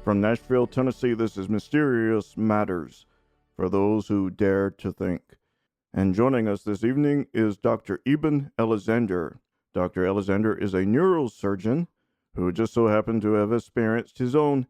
From Nashville, Tennessee, this is Mysterious Matters, for those who dare to think. And joining us this evening is Dr. Eben Alexander. Dr. Alexander is a neurosurgeon who just so happened to have experienced his own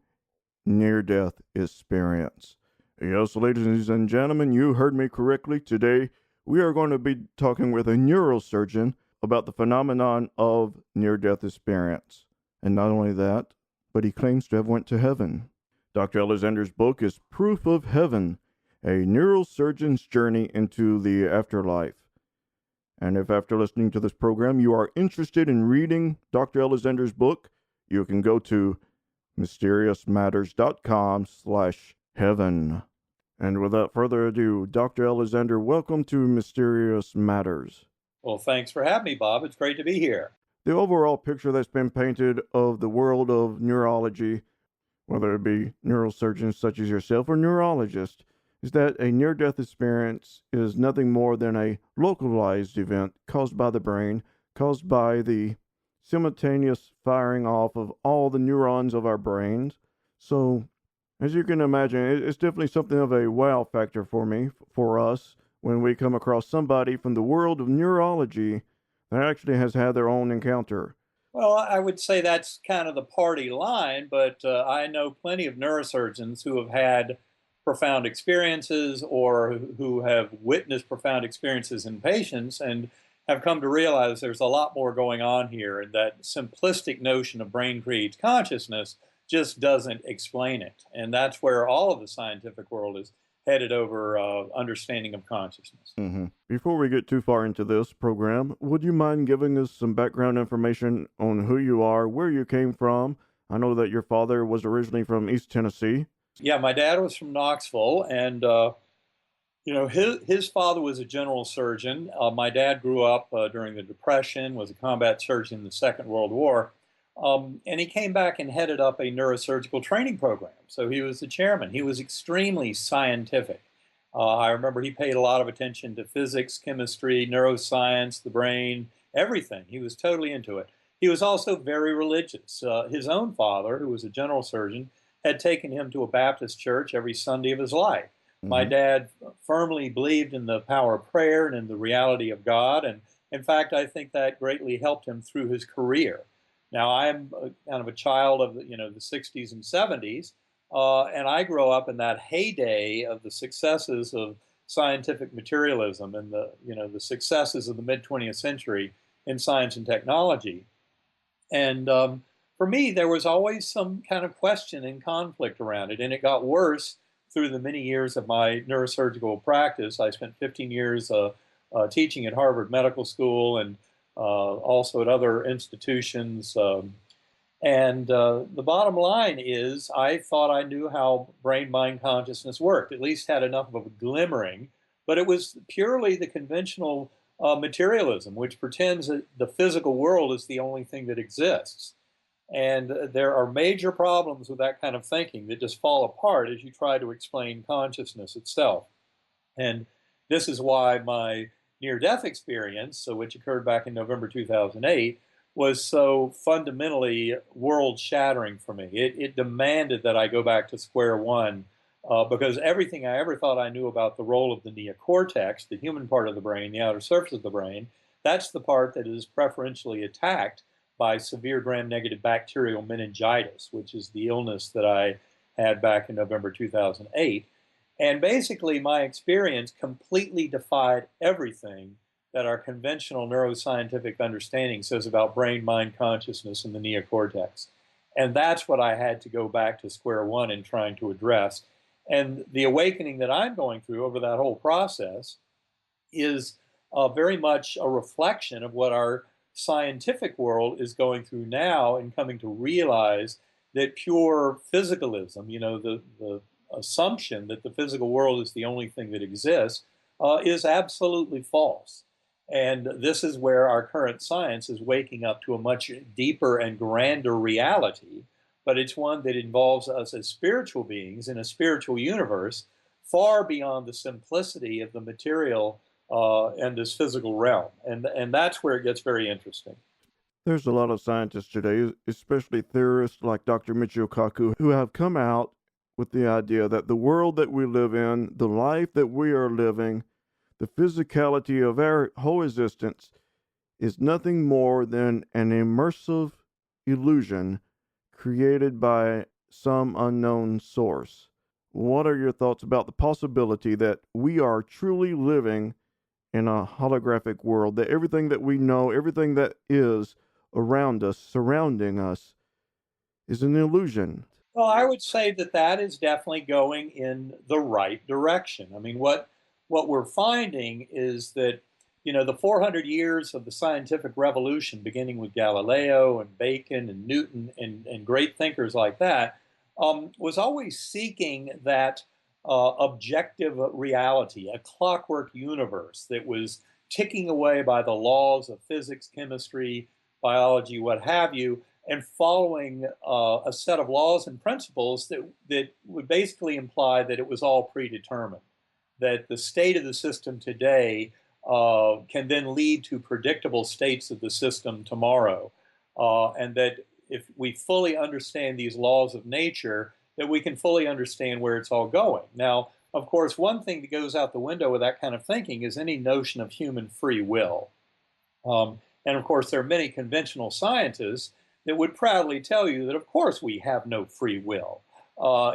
near-death experience. Yes, ladies and gentlemen, you heard me correctly. Today, we are going to be talking with a neurosurgeon about the phenomenon of near-death experience. And not only that, but he claims to have went to heaven. Dr. Alexander's book is Proof of Heaven, a neurosurgeon's journey into the afterlife. And if after listening to this program you are interested in reading Dr. Alexander's book, you can go to mysteriousmatters.com/heaven. And without further ado, Dr. Alexander, welcome to Mysterious Matters. Well, thanks for having me, Bob. It's great to be here. The overall picture that's been painted of the world of neurology, whether it be neurosurgeons such as yourself or neurologists, is that a near-death experience is nothing more than a localized event caused by the brain, caused by the simultaneous firing off of all the neurons of our brains. So, as you can imagine, it's definitely something of a wow factor for us, when we come across somebody from the world of neurology that actually has had their own encounter. Well, I would say that's kind of the party line, but I know plenty of neurosurgeons who have had profound experiences or who have witnessed profound experiences in patients and have come to realize there's a lot more going on here, and that simplistic notion of brain creates consciousness just doesn't explain it. And that's where all of the scientific world is headed over understanding of consciousness. Mm-hmm. Before we get too far into this program, would you mind giving us some background information on who you are, where you came from? I know that your father was originally from East Tennessee. Yeah, my dad was from Knoxville, and his father was a general surgeon. My dad grew up during the Depression, was a combat surgeon in the Second World War. And he came back and headed up a neurosurgical training program. So he was the chairman. He was extremely scientific. I remember he paid a lot of attention to physics, chemistry, neuroscience, the brain, everything. He was totally into it. He was also very religious. His own father, who was a general surgeon, had taken him to a Baptist church every Sunday of his life. Mm-hmm. My dad firmly believed in the power of prayer and in the reality of God. And in fact, I think that greatly helped him through his career. Now, I'm kind of a child of the 60s and 70s, and I grew up in that heyday of the successes of scientific materialism and the successes of the mid-20th century in science and technology. And for me, there was always some kind of question and conflict around it, and it got worse through the many years of my neurosurgical practice. I spent 15 years teaching at Harvard Medical School and also at other institutions. And the bottom line is I thought I knew how brain-mind consciousness worked, at least had enough of a glimmering, but it was purely the conventional materialism, which pretends that the physical world is the only thing that exists. And there are major problems with that kind of thinking that just fall apart as you try to explain consciousness itself. And this is why my near-death experience, which occurred back in November 2008, was so fundamentally world-shattering for me. It demanded that I go back to square one because everything I ever thought I knew about the role of the neocortex, the human part of the brain, the outer surface of the brain, that's the part that is preferentially attacked by severe gram-negative bacterial meningitis, which is the illness that I had back in November 2008. And basically, my experience completely defied everything that our conventional neuroscientific understanding says about brain, mind, consciousness, and the neocortex. And that's what I had to go back to square one in trying to address. And the awakening that I'm going through over that whole process is very much a reflection of what our scientific world is going through now and coming to realize that pure physicalism, the assumption that the physical world is the only thing that exists, is absolutely false. And this is where our current science is waking up to a much deeper and grander reality, but it's one that involves us as spiritual beings in a spiritual universe far beyond the simplicity of the material and this physical realm. And that's where it gets very interesting. There's a lot of scientists today, especially theorists like Dr. Michio Kaku, who have come out with the idea that the world that we live in, the life that we are living, the physicality of our whole existence is nothing more than an immersive illusion created by some unknown source. What are your thoughts about the possibility that we are truly living in a holographic world, that everything that we know, everything that is around us, surrounding us, is an illusion? Well, I would say that that is definitely going in the right direction. I mean, what we're finding is that the 400 years of the scientific revolution, beginning with Galileo and Bacon and Newton and great thinkers like that, was always seeking that objective reality, a clockwork universe that was ticking away by the laws of physics, chemistry, biology, what have you, and following a set of laws and principles that would basically imply that it was all predetermined, that the state of the system today can then lead to predictable states of the system tomorrow, and that if we fully understand these laws of nature, that we can fully understand where it's all going. Now, of course, one thing that goes out the window with that kind of thinking is any notion of human free will. And of course, there are many conventional scientists that would proudly tell you that, of course, we have no free will.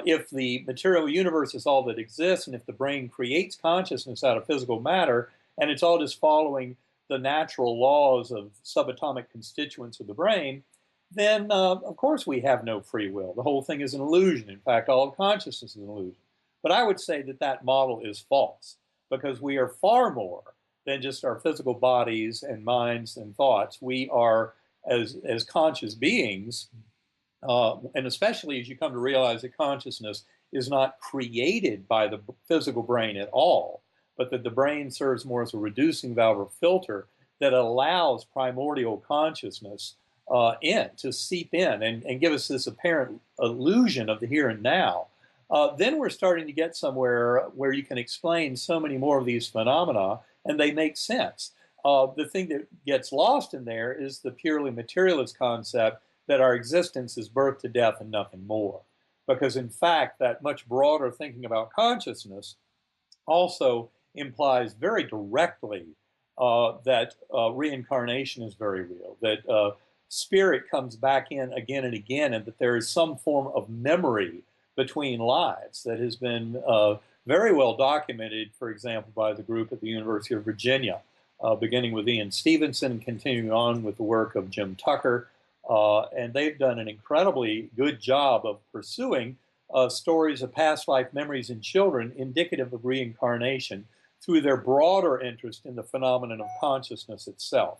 If the material universe is all that exists, and if the brain creates consciousness out of physical matter, and it's all just following the natural laws of subatomic constituents of the brain, then of course we have no free will. The whole thing is an illusion. In fact, all of consciousness is an illusion. But I would say that that model is false, because we are far more than just our physical bodies and minds and thoughts. We are, as conscious beings, and especially as you come to realize that consciousness is not created by the physical brain at all, but that the brain serves more as a reducing valve or filter that allows primordial consciousness to seep in and give us this apparent illusion of the here and now. Then we're starting to get somewhere where you can explain so many more of these phenomena, and they make sense. The thing that gets lost in there is the purely materialist concept that our existence is birth to death and nothing more. Because in fact, that much broader thinking about consciousness also implies very directly that reincarnation is very real, that spirit comes back in again and again, and that there is some form of memory between lives that has been very well documented, for example, by the group at the University of Virginia, beginning with Ian Stevenson and continuing on with the work of Jim Tucker. And they've done an incredibly good job of pursuing stories of past life memories in children indicative of reincarnation through their broader interest in the phenomenon of consciousness itself.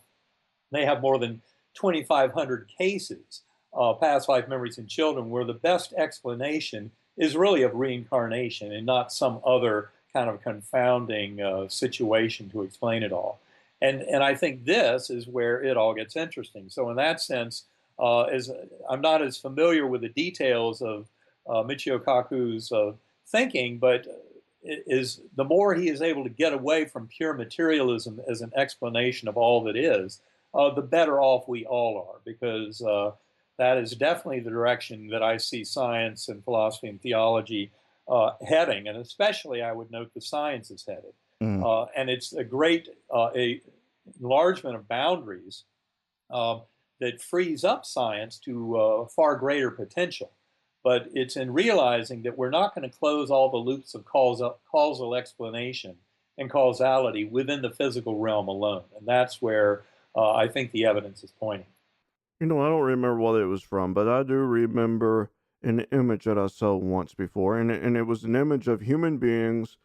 They have more than 2,500 cases of past life memories in children where the best explanation is really of reincarnation and not some other kind of confounding situation to explain it all. And I think this is where it all gets interesting. So in that sense, I'm not as familiar with the details of Michio Kaku's thinking, but the more he is able to get away from pure materialism as an explanation of all that is, the better off we all are, because that is definitely the direction that I see science and philosophy and theology heading, and especially I would note the science is headed. And it's a great enlargement of boundaries that frees up science to far greater potential. But it's in realizing that we're not going to close all the loops of causal explanation and causality within the physical realm alone. And that's where I think the evidence is pointing. I don't remember what it was from, but I do remember an image that I saw once before, and it was an image of human beings,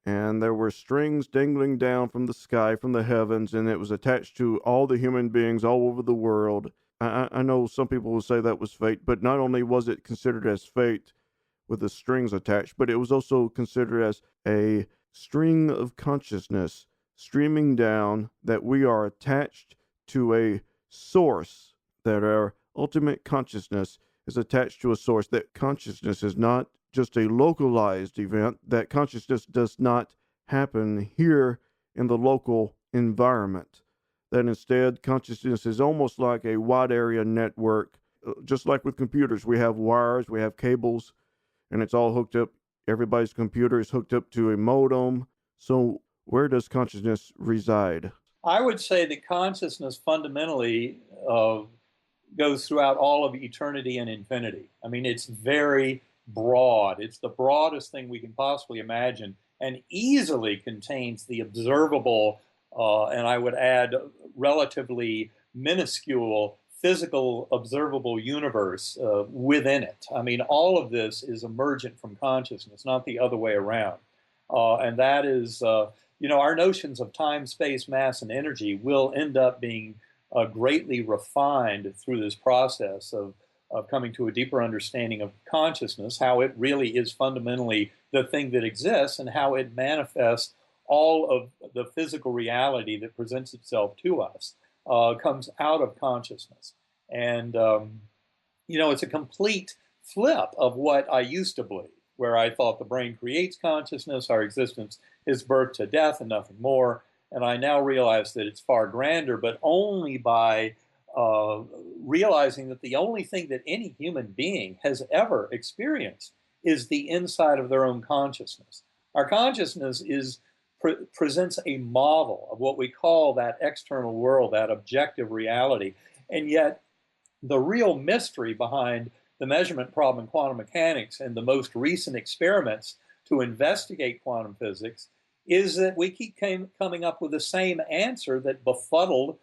and there were strings dangling down from the sky, from the heavens, and it was attached to all the human beings all over the world. I know some people will say that was fate, but not only was it considered as fate with the strings attached, but it was also considered as a string of consciousness streaming down, that we are attached to a source, that our ultimate consciousness is attached to a source, that consciousness is not just a localized event, that consciousness does not happen here in the local environment, that instead consciousness is almost like a wide area network. Just like with computers, we have wires, we have cables, and it's all hooked up. Everybody's computer is hooked up to a modem. So where does consciousness reside? I would say that consciousness fundamentally goes throughout all of eternity and infinity. I mean, it's very broad. It's the broadest thing we can possibly imagine and easily contains the observable, and I would add, relatively minuscule physical observable universe within it. I mean, all of this is emergent from consciousness, not the other way around. And that is, our notions of time, space, mass, and energy will end up being greatly refined through this process of coming to a deeper understanding of consciousness, how it really is fundamentally the thing that exists and how it manifests all of the physical reality that presents itself to us comes out of consciousness. And, it's a complete flip of what I used to believe, where I thought the brain creates consciousness, our existence is birth to death and nothing more. And I now realize that it's far grander, but only by realizing that the only thing that any human being has ever experienced is the inside of their own consciousness. Our consciousness presents a model of what we call that external world, that objective reality. And yet, the real mystery behind the measurement problem in quantum mechanics and the most recent experiments to investigate quantum physics is that we keep coming up with the same answer that befuddled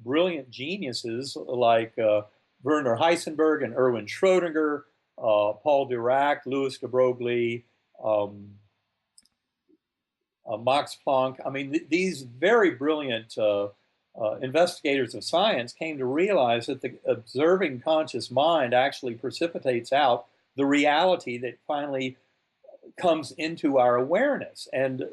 brilliant geniuses like Werner Heisenberg and Erwin Schrödinger, Paul Dirac, Louis de Broglie, Max Planck. I mean, these very brilliant investigators of science came to realize that the observing conscious mind actually precipitates out the reality that finally comes into our awareness. And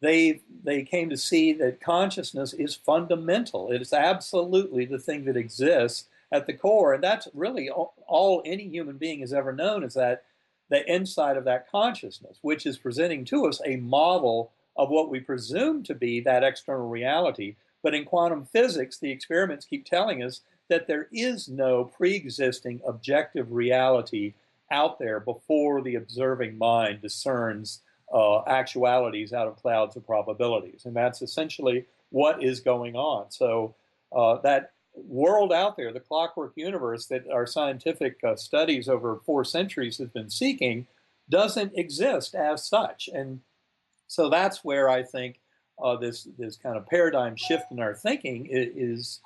they came to see that consciousness is fundamental. It is absolutely the thing that exists at the core. And that's really all any human being has ever known, is that the inside of that consciousness, which is presenting to us a model of what we presume to be that external reality. But in quantum physics, the experiments keep telling us that there is no pre-existing objective reality out there before the observing mind discerns actualities out of clouds of probabilities. And that's essentially what is going on. So that world out there, the clockwork universe that our scientific studies over 4 centuries have been seeking, doesn't exist as such. And so that's where I think this kind of paradigm shift in our thinking is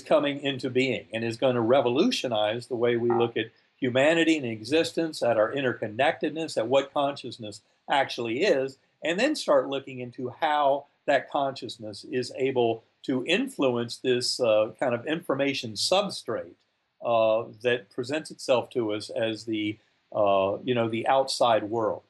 coming into being and is going to revolutionize the way we look at humanity and existence, at our interconnectedness, at what consciousness actually is, and then start looking into how that consciousness is able to influence this kind of information substrate that presents itself to us as the outside world.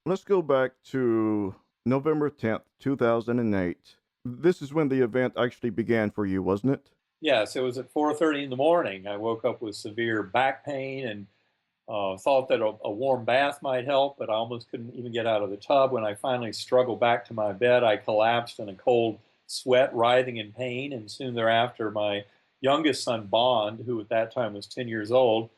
Let's go back to November 10th, 2008. This is when the event actually began for you, wasn't it? Yes, it was at 4:30 in the morning. I woke up with severe back pain and thought that a warm bath might help, but I almost couldn't even get out of the tub. When I finally struggled back to my bed, I collapsed in a cold sweat, writhing in pain, and soon thereafter, my youngest son, Bond, who at that time was 10 years old,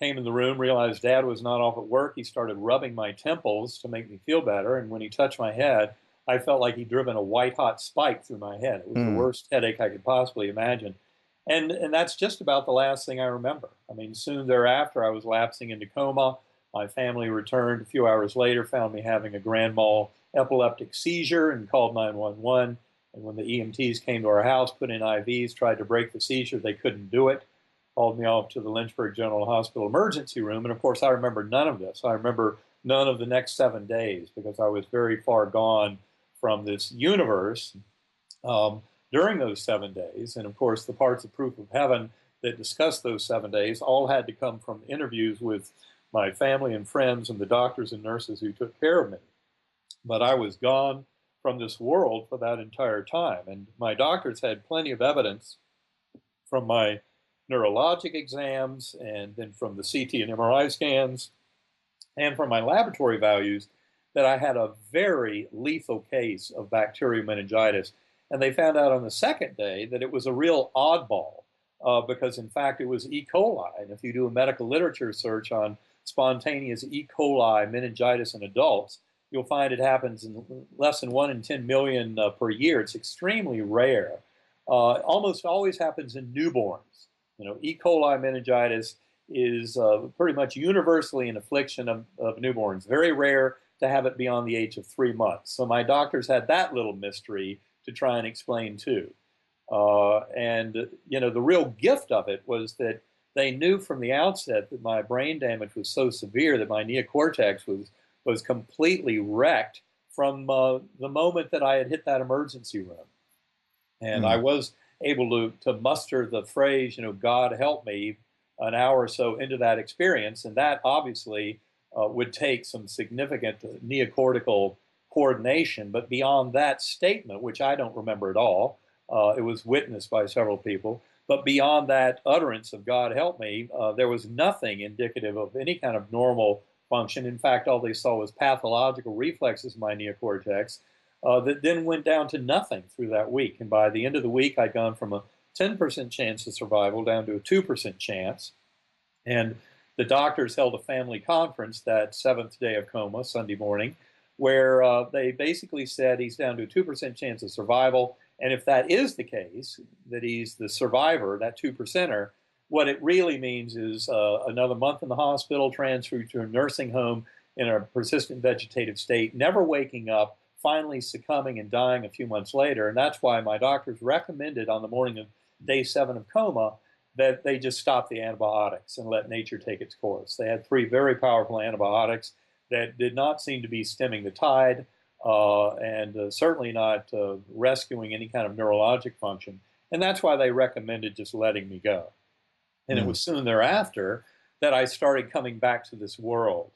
came in the room, realized Dad was not off at work. He started rubbing my temples to make me feel better, and when he touched my head, I felt like he'd driven a white-hot spike through my head. It was the worst headache I could possibly imagine. And that's just about the last thing I remember. I mean, soon thereafter, I was lapsing into coma. My family returned a few hours later, found me having a grand mal epileptic seizure and called 911. And when the EMTs came to our house, put in IVs, tried to break the seizure, they couldn't do it. Called me off to the Lynchburg General Hospital emergency room. And of course, I remember none of this. I remember none of the next 7 days because I was very far gone from this universe during those 7 days. And of course, the parts of Proof of Heaven that discuss those 7 days all had to come from interviews with my family and friends and the doctors and nurses who took care of me. But I was gone from this world for that entire time. And my doctors had plenty of evidence from my neurologic exams and then from the CT and MRI scans and from my laboratory values that I had a very lethal case of bacterial meningitis. And they found out on the second day that it was a real oddball because, in fact, it was E. coli. And if you do a medical literature search on spontaneous E. coli meningitis in adults, you'll find it happens in less than 1 in 10 million per year. It's extremely rare. Almost always happens in newborns. E. coli meningitis is pretty much universally an affliction of newborns. Very rare to have it beyond the age of 3 months. So my doctors had that little mystery to try and explain too. The real gift of it was that they knew from the outset that my brain damage was so severe that my neocortex was completely wrecked from the moment that I had hit that emergency room. And I was able to muster the phrase, God help me, an hour or so into that experience. And that obviously would take some significant neocortical coordination. But beyond that statement, which I don't remember at all, it was witnessed by several people. But beyond that utterance of God help me, there was nothing indicative of any kind of normal function. In fact, all they saw was pathological reflexes in my neocortex that then went down to nothing through that week. And by the end of the week, I'd gone from a 10% chance of survival down to a 2% chance. And the doctors held a family conference that seventh day of coma, Sunday morning, where they basically said he's down to a 2% chance of survival. And if that is the case, that he's the survivor, that 2%er, what it really means is another month in the hospital, transferred to a nursing home in a persistent vegetative state, never waking up, finally succumbing and dying a few months later. And that's why my doctors recommended on the morning of day 7 of coma that they just stop the antibiotics and let nature take its course. They had 3 very powerful antibiotics that did not seem to be stemming the tide and certainly not rescuing any kind of neurologic function. And that's why they recommended just letting me go. And it was soon thereafter that I started coming back to this world.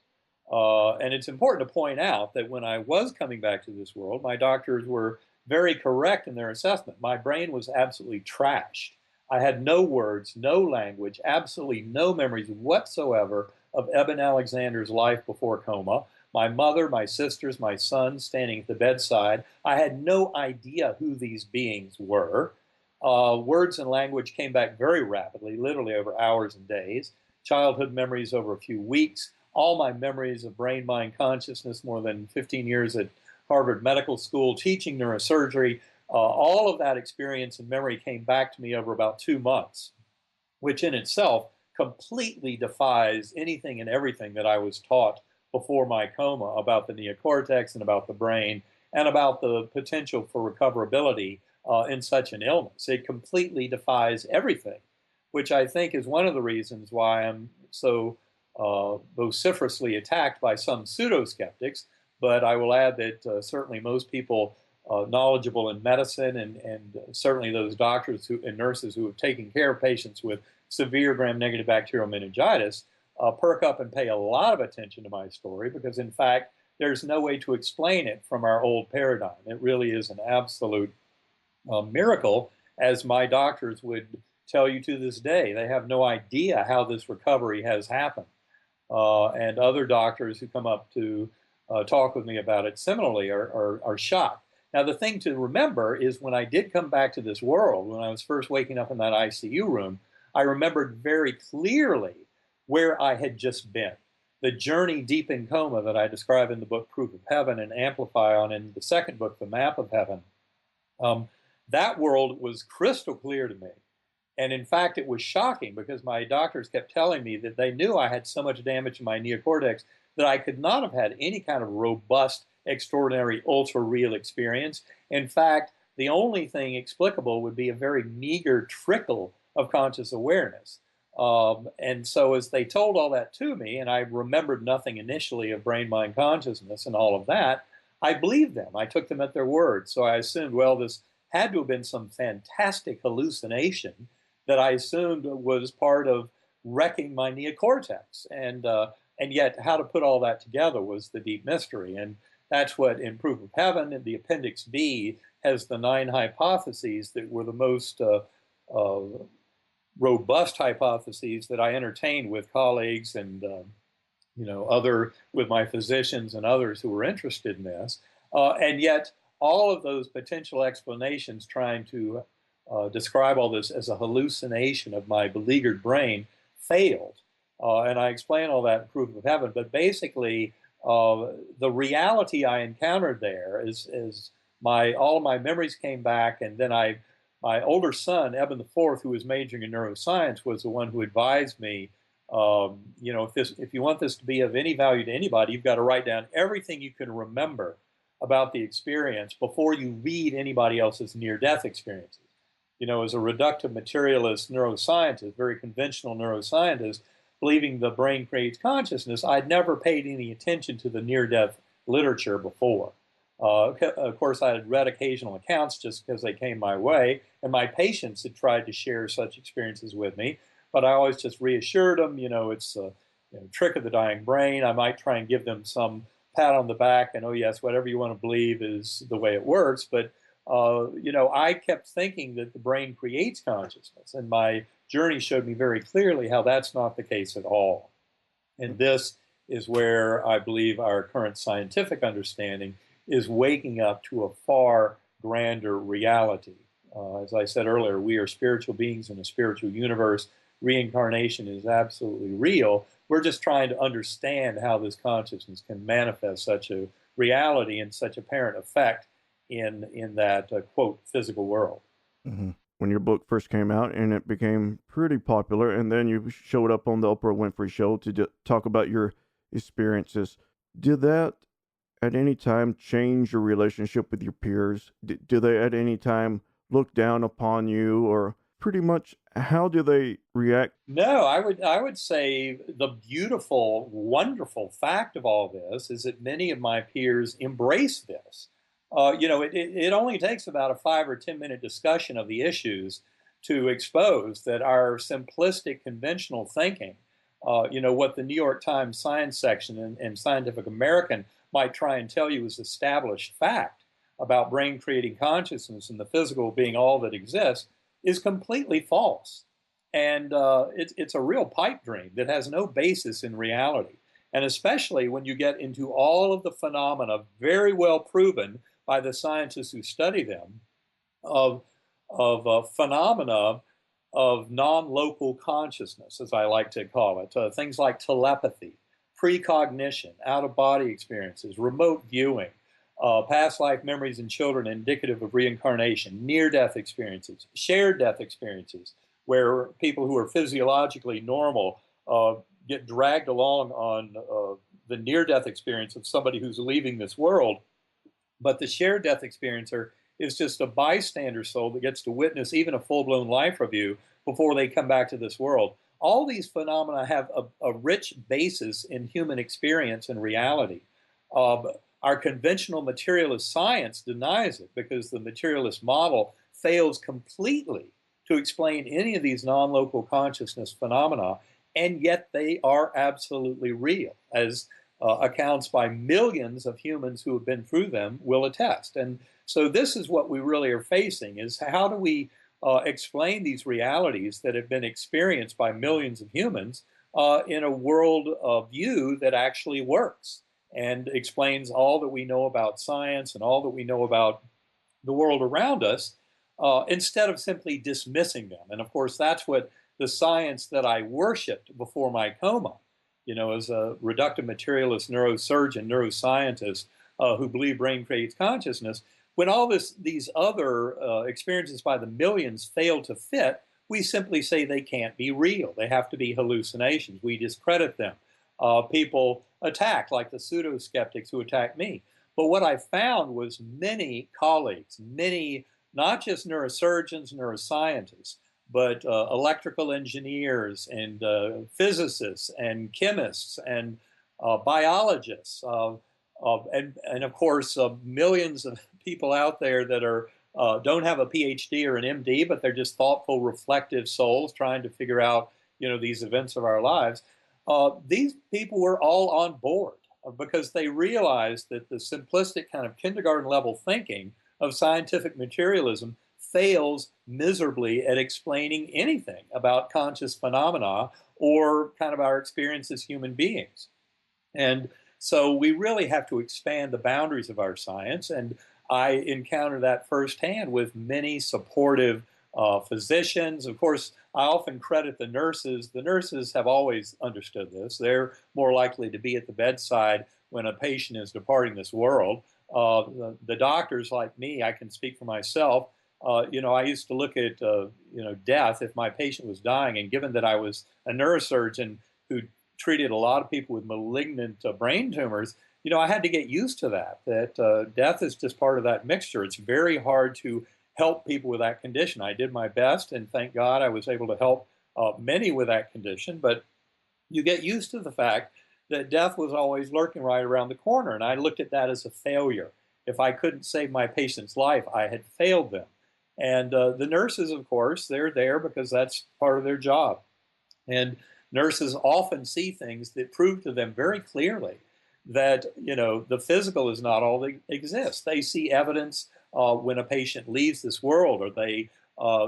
And it's important to point out that when I was coming back to this world, my doctors were very correct in their assessment. My brain was absolutely trashed. I had no words, no language, absolutely no memories whatsoever of Eben Alexander's life before coma. My mother, my sisters, my son standing at the bedside. I had no idea who these beings were. Words and language came back very rapidly, literally over hours and days. Childhood memories over a few weeks. All my memories of brain, mind, consciousness, more than 15 years at Harvard Medical School, teaching neurosurgery, all of that experience and memory came back to me over about 2 months, which in itself completely defies anything and everything that I was taught before my coma about the neocortex and about the brain and about the potential for recoverability in such an illness. It completely defies everything, which I think is one of the reasons why I'm so vociferously attacked by some pseudo-skeptics. But I will add that certainly most people knowledgeable in medicine and certainly those doctors and nurses who have taken care of patients with severe gram-negative bacterial meningitis perk up and pay a lot of attention to my story because, in fact, there's no way to explain it from our old paradigm. It really is an absolute miracle, as my doctors would tell you to this day. They have no idea how this recovery has happened. And other doctors who come up to talk with me about it similarly are shocked. Now, the thing to remember is when I did come back to this world, when I was first waking up in that ICU room, I remembered very clearly where I had just been. The journey deep in coma that I describe in the book Proof of Heaven and amplify on in the second book, The Map of Heaven, that world was crystal clear to me. And in fact, it was shocking because my doctors kept telling me that they knew I had so much damage in my neocortex that I could not have had any kind of robust, extraordinary, ultra-real experience. In fact, the only thing explicable would be a very meager trickle of conscious awareness. And so as they told all that to me, and I remembered nothing initially of brain, mind, consciousness and all of that, I believed them. I took them at their word. So I assumed, well, this had to have been some fantastic hallucination that I assumed was part of wrecking my neocortex. And yet how to put all that together was the deep mystery. And that's what in Proof of Heaven, in the Appendix B, has the 9 hypotheses that were the most robust hypotheses that I entertained with colleagues and with my physicians and others who were interested in this. And yet all of those potential explanations trying to describe all this as a hallucination of my beleaguered brain failed. And I explain all that in Proof of Heaven. But basically, the reality I encountered there is all of my memories came back, and then my older son, Eben the Fourth, who was majoring in neuroscience, was the one who advised me. If you want this to be of any value to anybody, you've got to write down everything you can remember about the experience before you read anybody else's near-death experiences. As a reductive materialist neuroscientist, very conventional neuroscientist, believing the brain creates consciousness, I'd never paid any attention to the near-death literature before. Of course, I had read occasional accounts just because they came my way, and my patients had tried to share such experiences with me, but I always just reassured them, it's a trick of the dying brain. I might try and give them some pat on the back and, oh, yes, whatever you want to believe is the way it works, but I kept thinking that the brain creates consciousness, and my journey showed me very clearly how that's not the case at all. And this is where I believe our current scientific understanding is waking up to a far grander reality. As I said earlier, we are spiritual beings in a spiritual universe. Reincarnation is absolutely real. We're just trying to understand how this consciousness can manifest such a reality and such apparent effect in that, quote, physical world. Mm-hmm. When your book first came out and it became pretty popular, and then you showed up on the Oprah Winfrey Show to talk about your experiences, did that at any time change your relationship with your peers? Do they at any time look down upon you, or pretty much how do they react? No, I would say the beautiful, wonderful fact of all this is that many of my peers embrace this. It only takes about a 5 or 10 minute discussion of the issues to expose that our simplistic conventional thinking, what the New York Times science section and Scientific American might try and tell you is established fact about brain creating consciousness and the physical being all that exists, is completely false. And it's a real pipe dream that has no basis in reality. And especially when you get into all of the phenomena very well proven by the scientists who study them of phenomena of non-local consciousness, as I like to call it, things like telepathy, precognition, out-of-body experiences, remote viewing, past life memories in children indicative of reincarnation, near-death experiences, shared death experiences, where people who are physiologically normal get dragged along on the near-death experience of somebody who's leaving this world. But the shared death experiencer is just a bystander soul that gets to witness even a full-blown life review before they come back to this world. All these phenomena have a rich basis in human experience and reality. Our conventional materialist science denies it because the materialist model fails completely to explain any of these non-local consciousness phenomena, and yet they are absolutely real, as accounts by millions of humans who have been through them will attest. And so this is what we really are facing, is how do we explain these realities that have been experienced by millions of humans in a world view that actually works and explains all that we know about science and all that we know about the world around us, instead of simply dismissing them. And of course, that's what the science that I worshipped before my coma, as a reductive materialist neurosurgeon, neuroscientist who believe brain creates consciousness, when all these other experiences by the millions fail to fit, we simply say they can't be real. They have to be hallucinations. We discredit them. People attack, like the pseudo-skeptics who attack me. But what I found was many colleagues, many, not just neurosurgeons, neuroscientists, but electrical engineers and physicists and chemists and biologists, and of course millions of people out there that are don't have a PhD or an MD, but they're just thoughtful, reflective souls trying to figure out these events of our lives. These people were all on board because they realized that the simplistic kind of kindergarten level thinking of scientific materialism fails miserably at explaining anything about conscious phenomena or kind of our experience as human beings. And so we really have to expand the boundaries of our science. And I encounter that firsthand with many supportive physicians. Of course, I often credit the nurses. The nurses have always understood this. They're more likely to be at the bedside when a patient is departing this world. The doctors, like me, I can speak for myself. I used to look at, death if my patient was dying. And given that I was a neurosurgeon who treated a lot of people with malignant brain tumors, I had to get used to that death is just part of that mixture. It's very hard to help people with that condition. I did my best, and thank God I was able to help many with that condition. But you get used to the fact that death was always lurking right around the corner, and I looked at that as a failure. If I couldn't save my patient's life, I had failed them. And the nurses, of course, they're there because that's part of their job. And nurses often see things that prove to them very clearly that, the physical is not all that exists. They see evidence when a patient leaves this world, or they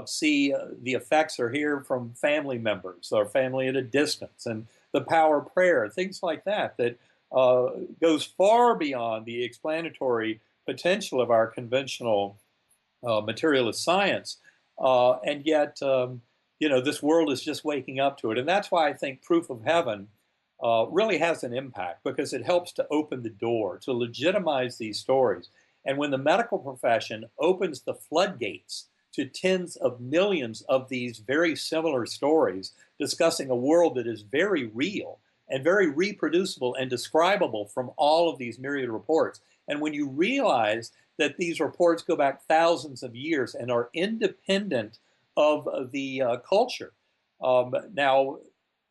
see the effects are here from family members or family at a distance, and the power of prayer, things like that, that goes far beyond the explanatory potential of our conventional materialist science. And yet, this world is just waking up to it. And that's why I think proof of heaven really has an impact, because it helps to open the door, to legitimize these stories. And when the medical profession opens the floodgates to tens of millions of these very similar stories discussing a world that is very real and very reproducible and describable from all of these myriad reports, and when you realize that these reports go back thousands of years and are independent of the culture. Now,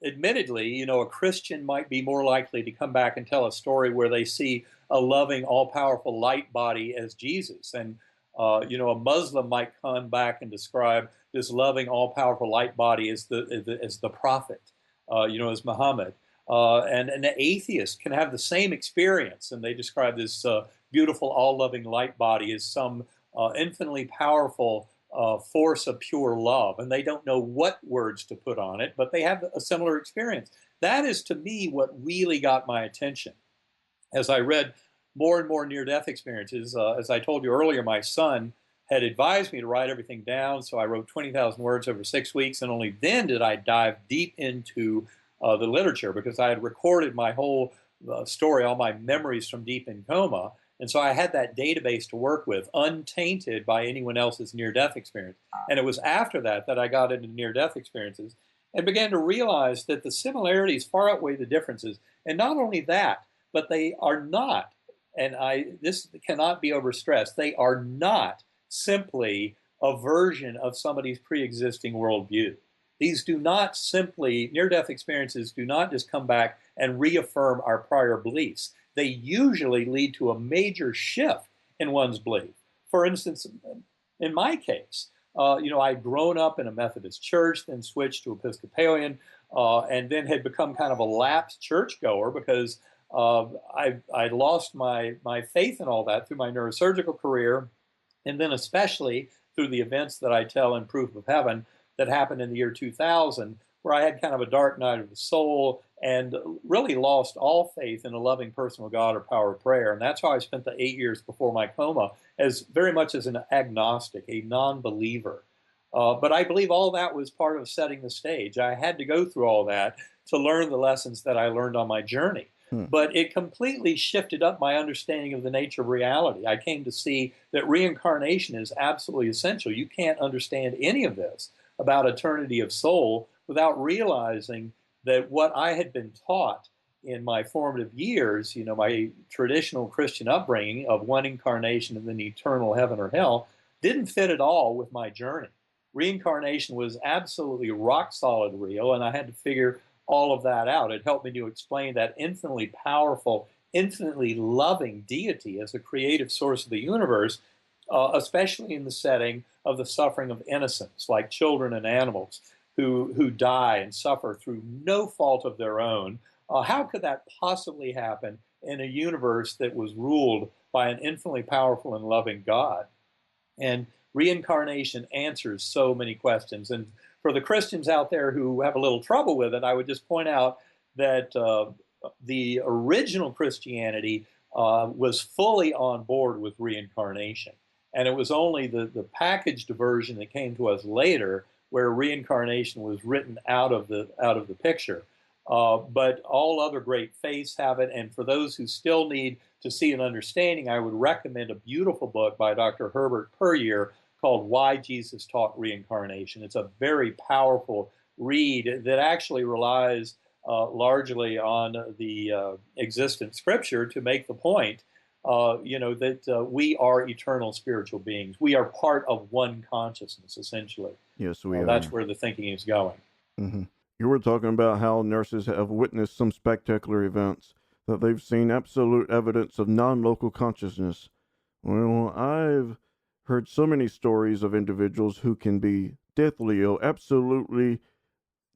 admittedly, a Christian might be more likely to come back and tell a story where they see a loving, all-powerful light body as Jesus. And, a Muslim might come back and describe this loving, all-powerful light body as the prophet, as Muhammad. And an atheist can have the same experience, and they describe this beautiful, all-loving light body as some infinitely powerful force of pure love. And they don't know what words to put on it, but they have a similar experience. That is, to me, what really got my attention. As I read more and more near-death experiences, as I told you earlier, my son had advised me to write everything down, so I wrote 20,000 words over 6 weeks, and only then did I dive deep into the literature, because I had recorded my whole story, all my memories from deep in coma. And so I had that database to work with, untainted by anyone else's near-death experience. And it was after that that I got into near-death experiences and began to realize that the similarities far outweigh the differences. And not only that, but they are not, and this cannot be overstressed, they are not simply a version of somebody's pre-existing worldview. These do not simply, near-death experiences do not just come back and reaffirm our prior beliefs. They usually lead to a major shift in one's belief. For instance, in my case, I'd grown up in a Methodist church, then switched to Episcopalian, and then had become kind of a lapsed churchgoer because I lost my faith in all that through my neurosurgical career, and then especially through the events that I tell in Proof of Heaven that happened in the year 2000, where I had kind of a dark night of the soul and really lost all faith in a loving personal God or power of prayer. And that's how I spent the 8 years before my coma, as very much as an agnostic, a non-believer. But I believe all that was part of setting the stage. I had to go through all that to learn the lessons that I learned on my journey. But it completely shifted up my understanding of the nature of reality. I came to see that reincarnation is absolutely essential. You can't understand any of this about eternity of soul without realizing that what I had been taught in my formative years, my traditional Christian upbringing of one incarnation and then eternal heaven or hell, didn't fit at all with my journey. Reincarnation was absolutely rock solid real, and I had to figure all of that out. It helped me to explain that infinitely powerful, infinitely loving deity as a creative source of the universe, especially in the setting of the suffering of innocents, like children and animals who die and suffer through no fault of their own. How could that possibly happen in a universe that was ruled by an infinitely powerful and loving God? And reincarnation answers so many questions. And for the Christians out there who have a little trouble with it, I would just point out that the original Christianity was fully on board with reincarnation. And it was only the packaged version that came to us later where reincarnation was written out of the picture. But all other great faiths have it. And for those who still need to see an understanding, I would recommend a beautiful book by Dr. Herbert Puryear called Why Jesus Taught Reincarnation. It's a very powerful read that actually relies largely on the existent scripture to make the point, that we are eternal spiritual beings. We are part of one consciousness, essentially. Yes, we are. That's where the thinking is going. Mm-hmm. You were talking about how nurses have witnessed some spectacular events, that they've seen absolute evidence of non-local consciousness. Well, I've heard so many stories of individuals who can be deathly ill. Absolutely,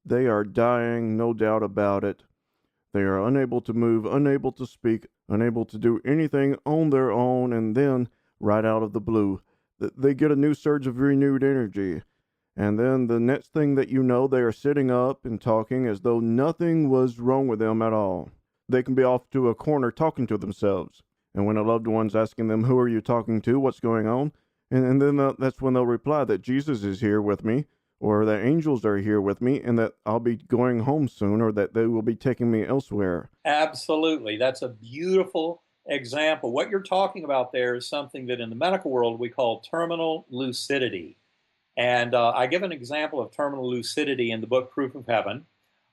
they are dying, no doubt about it. They are unable to move, unable to speak, unable to do anything on their own, and then, right out of the blue, they get a new surge of renewed energy. And then the next thing that you know, they are sitting up and talking as though nothing was wrong with them at all. They can be off to a corner talking to themselves. And when a loved one's asking them, who are you talking to? What's going on? And then that's when they'll reply that Jesus is here with me, or that angels are here with me, and that I'll be going home soon, or that they will be taking me elsewhere. Absolutely. That's a beautiful example. What you're talking about there is something that in the medical world we call terminal lucidity. And I give an example of terminal lucidity in the book Proof of Heaven.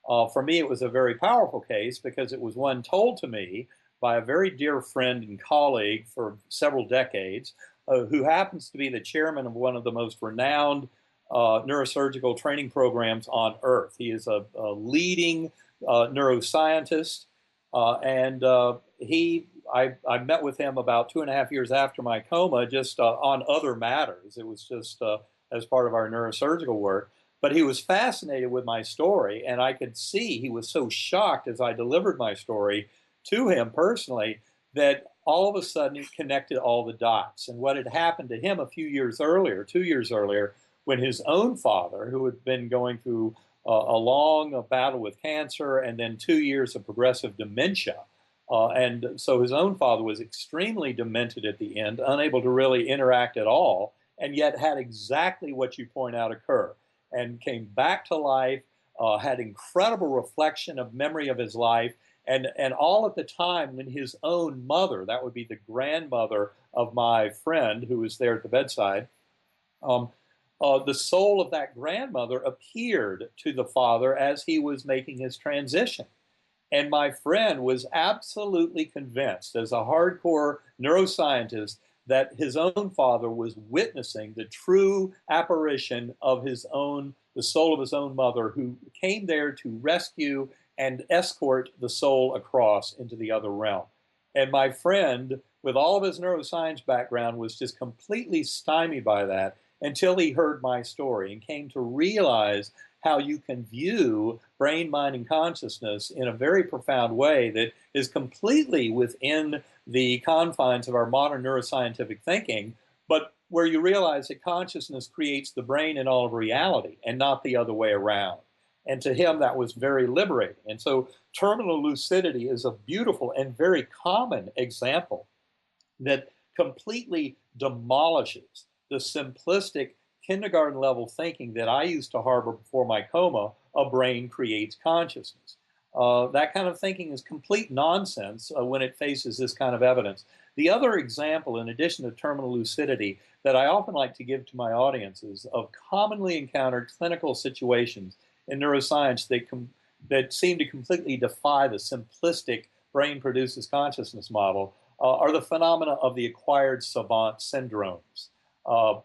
For me, it was a very powerful case because it was one told to me by a very dear friend and colleague for several decades, who happens to be the chairman of one of the most renowned neurosurgical training programs on earth. He is a leading neuroscientist, and I met with him about 2.5 years after my coma, just on other matters. It was just as part of our neurosurgical work. But he was fascinated with my story, and I could see he was so shocked as I delivered my story to him personally that all of a sudden he connected all the dots. And what had happened to him a few years earlier, 2 years earlier, when his own father, who had been going through a long battle with cancer and then 2 years of progressive dementia, and so his own father was extremely demented at the end, unable to really interact at all, and yet had exactly what you point out occur, and came back to life, had incredible reflection of memory of his life, and all at the time when his own mother, that would be the grandmother of my friend who was there at the bedside, the soul of that grandmother appeared to the father as he was making his transition. And my friend was absolutely convinced, as a hardcore neuroscientist, that his own father was witnessing the true apparition of the soul of his own mother, who came there to rescue and escort the soul across into the other realm. And my friend, with all of his neuroscience background, was just completely stymied by that until he heard my story and came to realize how you can view brain, mind, and consciousness in a very profound way that is completely within the confines of our modern neuroscientific thinking, but where you realize that consciousness creates the brain and all of reality and not the other way around. And to him, that was very liberating. And so terminal lucidity is a beautiful and very common example that completely demolishes the simplistic kindergarten level thinking that I used to harbor before my coma: a brain creates consciousness. That kind of thinking is complete nonsense when it faces this kind of evidence. The other example, in addition to terminal lucidity, that I often like to give to my audiences of commonly encountered clinical situations in neuroscience that seem to completely defy the simplistic brain produces consciousness model are the phenomena of the acquired savant syndromes.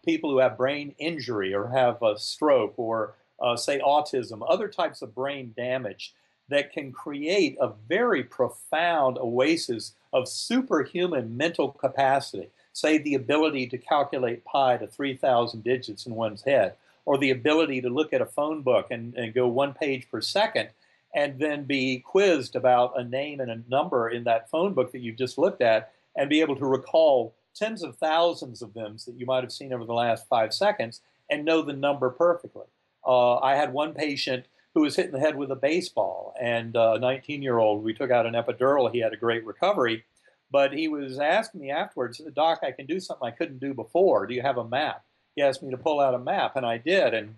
People who have brain injury or have a stroke or, say, autism, other types of brain damage that can create a very profound oasis of superhuman mental capacity, say the ability to calculate pi to 3,000 digits in one's head, or the ability to look at a phone book and go 1 page per second and then be quizzed about a name and a number in that phone book that you've just looked at and be able to recall tens of thousands of them that you might have seen over the last 5 seconds and know the number perfectly. I had one patient who was hit in the head with a baseball, and a 19-year-old, we took out an epidural, he had a great recovery, But he was asking me afterwards, Doc, I can do something I couldn't do before. Do you have a map? He asked me to pull out a map, and I did. And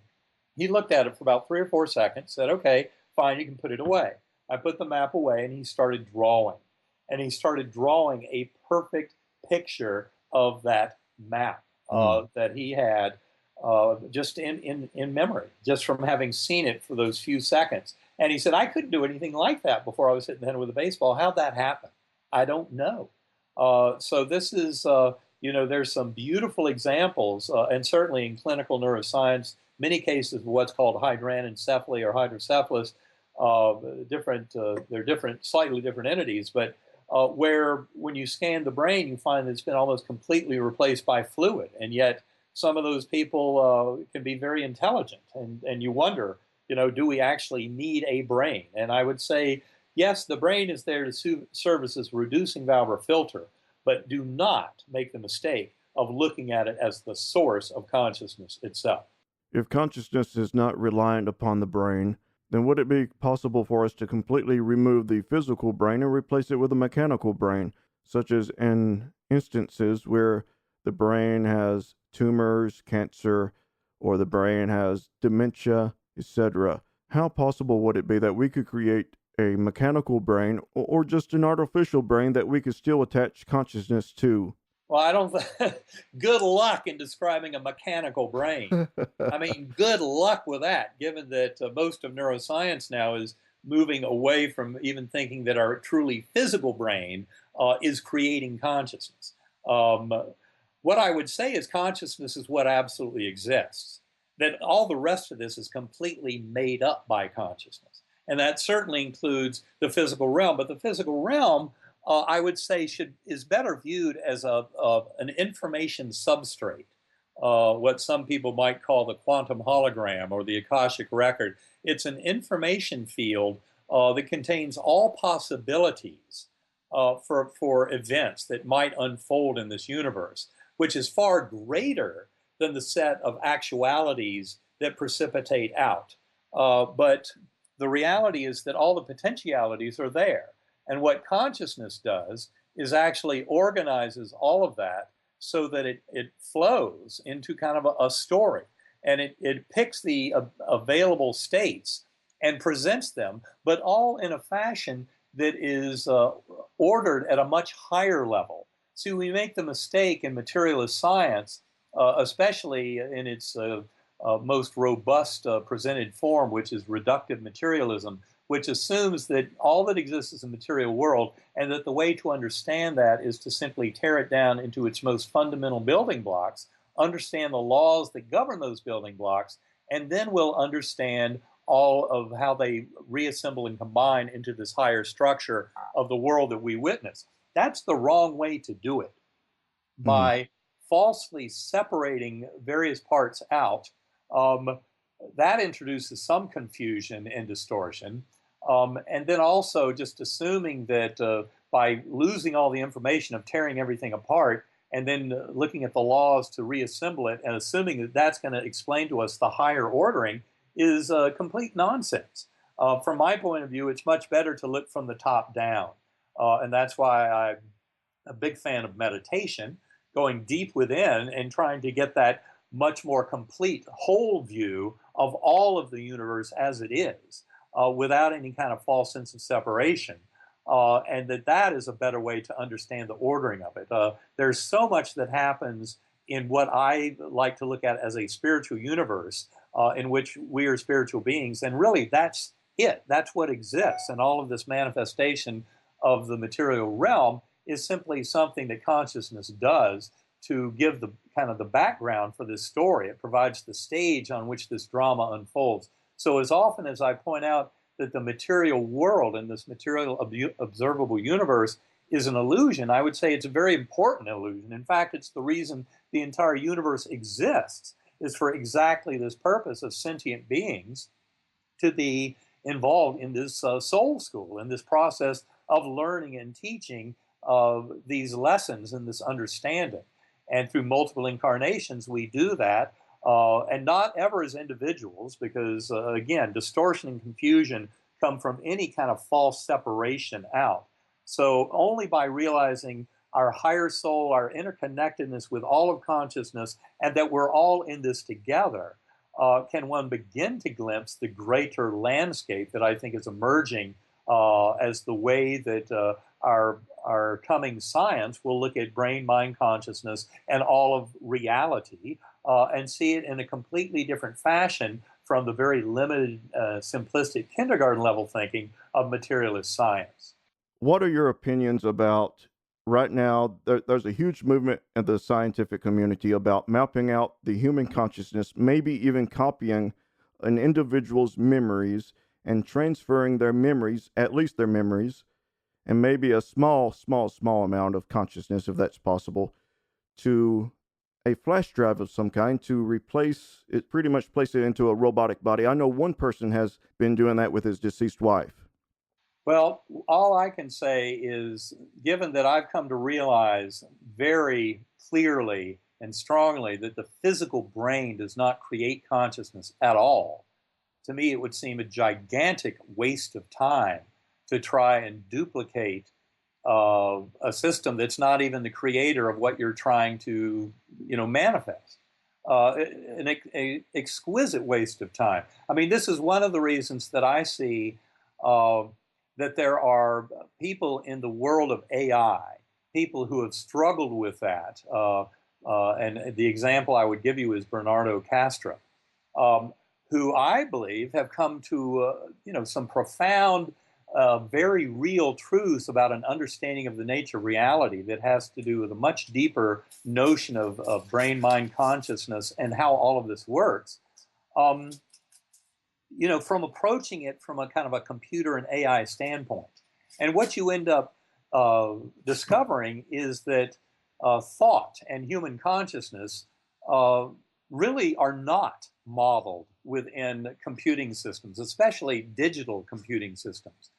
he looked at it for about 3 or 4 seconds, said, okay, fine, you can put it away. I put the map away, and he started drawing. And he started drawing a perfect picture of that map that he had just in memory, just from having seen it for those few seconds. And he said, I couldn't do anything like that before I was hitting the head with a baseball. How'd that happen? I don't know. So this is, there's some beautiful examples, and certainly in clinical neuroscience, many cases of what's called hydranencephaly or hydrocephalus. They're different, slightly different entities, but where when you scan the brain, you find that it's been almost completely replaced by fluid, and yet some of those people can be very intelligent, and you wonder, do we actually need a brain? And I would say, yes, the brain is there to serve as this reducing valve or filter, but do not make the mistake of looking at it as the source of consciousness itself. If consciousness is not reliant upon the brain, then would it be possible for us to completely remove the physical brain and replace it with a mechanical brain, such as in instances where the brain has tumors, cancer, or the brain has dementia, etc.? How possible would it be that we could create a mechanical brain or just an artificial brain that we could still attach consciousness to? Well, I don't. Good luck in describing a mechanical brain. I mean, good luck with that, given that most of neuroscience now is moving away from even thinking that our truly physical brain is creating consciousness. What I would say is consciousness is what absolutely exists. That all the rest of this is completely made up by consciousness. And that certainly includes the physical realm. But the physical realm, I would say, is better viewed as an information substrate, what some people might call the quantum hologram or the Akashic record. It's an information field that contains all possibilities for events that might unfold in this universe, which is far greater than the set of actualities that precipitate out. But the reality is that all the potentialities are there. And what consciousness does is actually organizes all of that so that it flows into kind of a story. And it picks the available states and presents them, but all in a fashion that is ordered at a much higher level. See, we make the mistake in materialist science, especially in its most robust presented form, which is reductive materialism, which assumes that all that exists is a material world, and that the way to understand that is to simply tear it down into its most fundamental building blocks, understand the laws that govern those building blocks, and then we'll understand all of how they reassemble and combine into this higher structure of the world that we witness. That's the wrong way to do it. By falsely separating various parts out, that introduces some confusion and distortion. And then also just assuming that by losing all the information of tearing everything apart and then looking at the laws to reassemble it and assuming that that's going to explain to us the higher ordering is complete nonsense. From my point of view, it's much better to look from the top down. And that's why I'm a big fan of meditation, going deep within and trying to get that much more complete whole view of all of the universe as it is, without any kind of false sense of separation. And that is a better way to understand the ordering of it. There's so much that happens in what I like to look at as a spiritual universe, in which we are spiritual beings. And really, that's it. That's what exists. And all of this manifestation of the material realm is simply something that consciousness does to give the kind of the background for this story. It provides the stage on which this drama unfolds. So as often as I point out that the material world and this material observable universe is an illusion, I would say it's a very important illusion. In fact, it's the reason the entire universe exists, is for exactly this purpose of sentient beings to be involved in this soul school, in this process of learning and teaching these lessons and this understanding. And through multiple incarnations, we do that, and not ever as individuals, because, again, distortion and confusion come from any kind of false separation out. So only by realizing our higher soul, our interconnectedness with all of consciousness, and that we're all in this together, can one begin to glimpse the greater landscape that I think is emerging as the way that our coming science will look at brain, mind, consciousness, and all of reality, and see it in a completely different fashion from the very limited, simplistic kindergarten level thinking of materialist science. What are your opinions about right now? There's a huge movement in the scientific community about mapping out the human consciousness, maybe even copying an individual's memories and transferring their memories, at least their memories, and maybe a small amount of consciousness, if that's possible, to a flash drive of some kind to replace it, pretty much place it into a robotic body. I know one person has been doing that with his deceased wife. Well, all I can say is, given that I've come to realize very clearly and strongly that the physical brain does not create consciousness at all, to me it would seem a gigantic waste of time to try and duplicate a system that's not even the creator of what you're trying to, manifest. An exquisite waste of time. I mean, this is one of the reasons that I see that there are people in the world of AI, people who have struggled with that. And the example I would give you is Bernardo Castro, who I believe have come to, some profound, very real truths about an understanding of the nature of reality that has to do with a much deeper notion of brain, mind, consciousness, and how all of this works. From approaching it from a kind of a computer and AI standpoint. And what you end up discovering is that thought and human consciousness really are not modeled within computing systems, especially digital computing systems.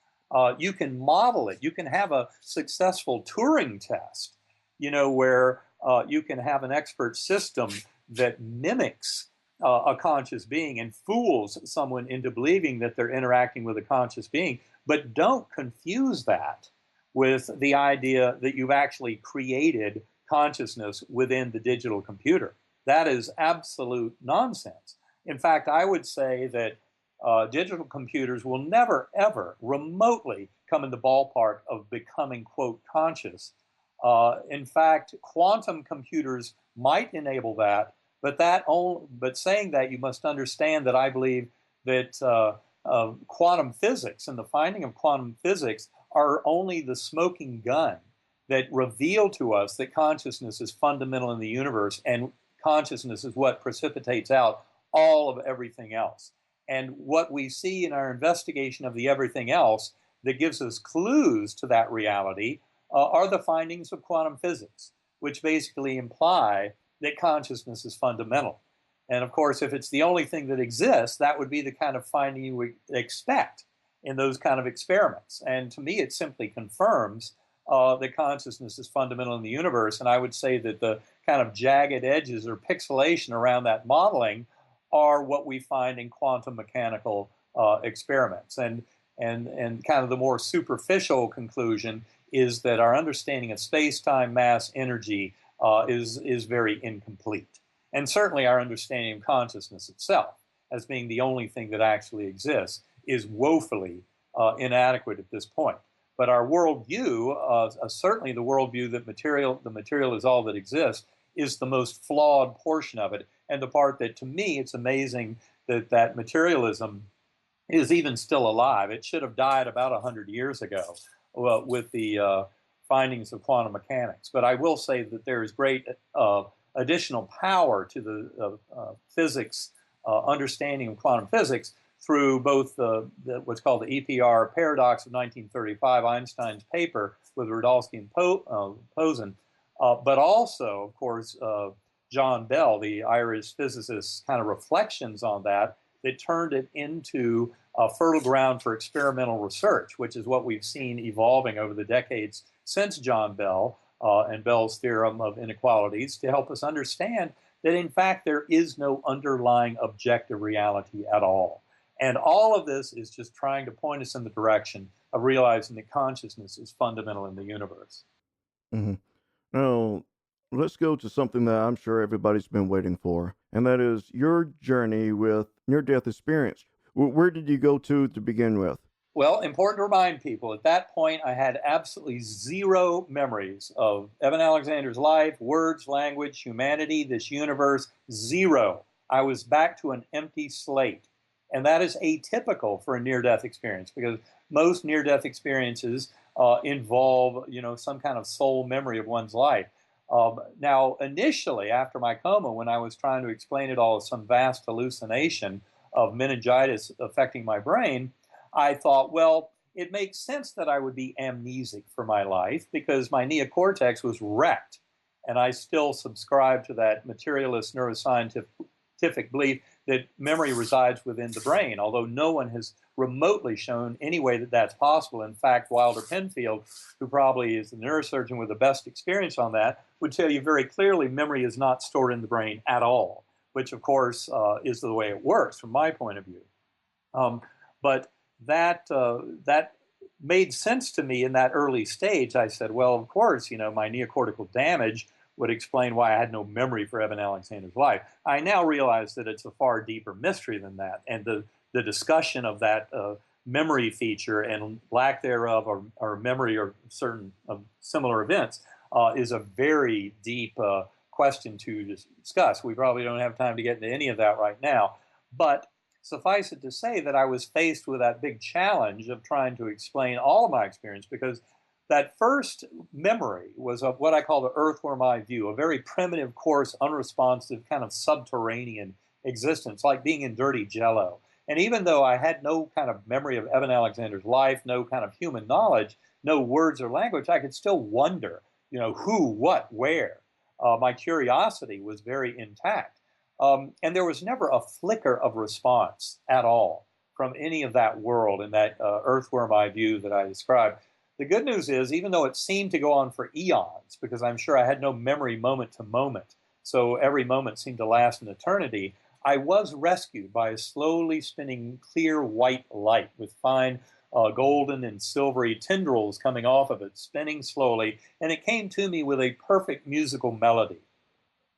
You can model it. You can have a successful Turing test, where you can have an expert system that mimics a conscious being and fools someone into believing that they're interacting with a conscious being. But don't confuse that with the idea that you've actually created consciousness within the digital computer. That is absolute nonsense. In fact, I would say that digital computers will never, ever remotely come in the ballpark of becoming, quote, conscious. In fact, quantum computers might enable that, but saying that, you must understand that I believe that quantum physics and the finding of quantum physics are only the smoking gun that reveal to us that consciousness is fundamental in the universe, and consciousness is what precipitates out all of everything else. And what we see in our investigation of the everything else that gives us clues to that reality are the findings of quantum physics, which basically imply that consciousness is fundamental. And of course, if it's the only thing that exists, that would be the kind of finding you would expect in those kind of experiments. And to me, it simply confirms that consciousness is fundamental in the universe. And I would say that the kind of jagged edges or pixelation around that modeling are what we find in quantum mechanical experiments. And kind of the more superficial conclusion is that our understanding of space-time, mass, energy is very incomplete. And certainly our understanding of consciousness itself as being the only thing that actually exists is woefully inadequate at this point. But our worldview, certainly the worldview that the material is all that exists, is the most flawed portion of it. And the part that, to me, it's amazing that materialism is even still alive. It should have died about 100 years ago with the findings of quantum mechanics. But I will say that there is great additional power to the physics understanding of quantum physics through both what's called the EPR paradox of 1935, Einstein's paper with Rudolsky and Posen, but also, of course, John Bell, the Irish physicist's kind of reflections on that turned it into a fertile ground for experimental research, which is what we've seen evolving over the decades since John Bell and Bell's theorem of inequalities to help us understand that, in fact, there is no underlying objective reality at all. And all of this is just trying to point us in the direction of realizing that consciousness is fundamental in the universe. Hmm. Now, let's go to something that I'm sure everybody's been waiting for, and that is your journey with near-death experience. Where did you go to begin with? Well, important to remind people, at that point, I had absolutely zero memories of Eben Alexander's life, words, language, humanity, this universe, zero. I was back to an empty slate. And that is atypical for a near-death experience because most near-death experiences involve, some kind of soul memory of one's life. Now, initially, after my coma, when I was trying to explain it all as some vast hallucination of meningitis affecting my brain, I thought, well, it makes sense that I would be amnesic for my life because my neocortex was wrecked. And I still subscribe to that materialist neuroscientific belief that memory resides within the brain, although no one has remotely shown any way that that's possible. In fact, Wilder Penfield, who probably is the neurosurgeon with the best experience on that, would tell you very clearly memory is not stored in the brain at all, which, of course, is the way it works from my point of view. But that made sense to me in that early stage. I said, well, of course, my neocortical damage would explain why I had no memory for Eben Alexander's life. I now realize that it's a far deeper mystery than that, and the discussion of that memory feature and lack thereof, or memory or certain similar events, is a very deep question to discuss. We probably don't have time to get into any of that right now, but suffice it to say that I was faced with that big challenge of trying to explain all of my experience, because that first memory was of what I call the earthworm eye view, a very primitive, coarse, unresponsive, kind of subterranean existence, like being in dirty jello. And even though I had no kind of memory of Eben Alexander's life, no kind of human knowledge, no words or language, I could still wonder, who, what, where. My curiosity was very intact. And there was never a flicker of response at all from any of that world in that earthworm eye view that I described. The good news is, even though it seemed to go on for eons, because I'm sure I had no memory moment to moment, so every moment seemed to last an eternity, I was rescued by a slowly spinning clear white light with fine golden and silvery tendrils coming off of it, spinning slowly, and it came to me with a perfect musical melody.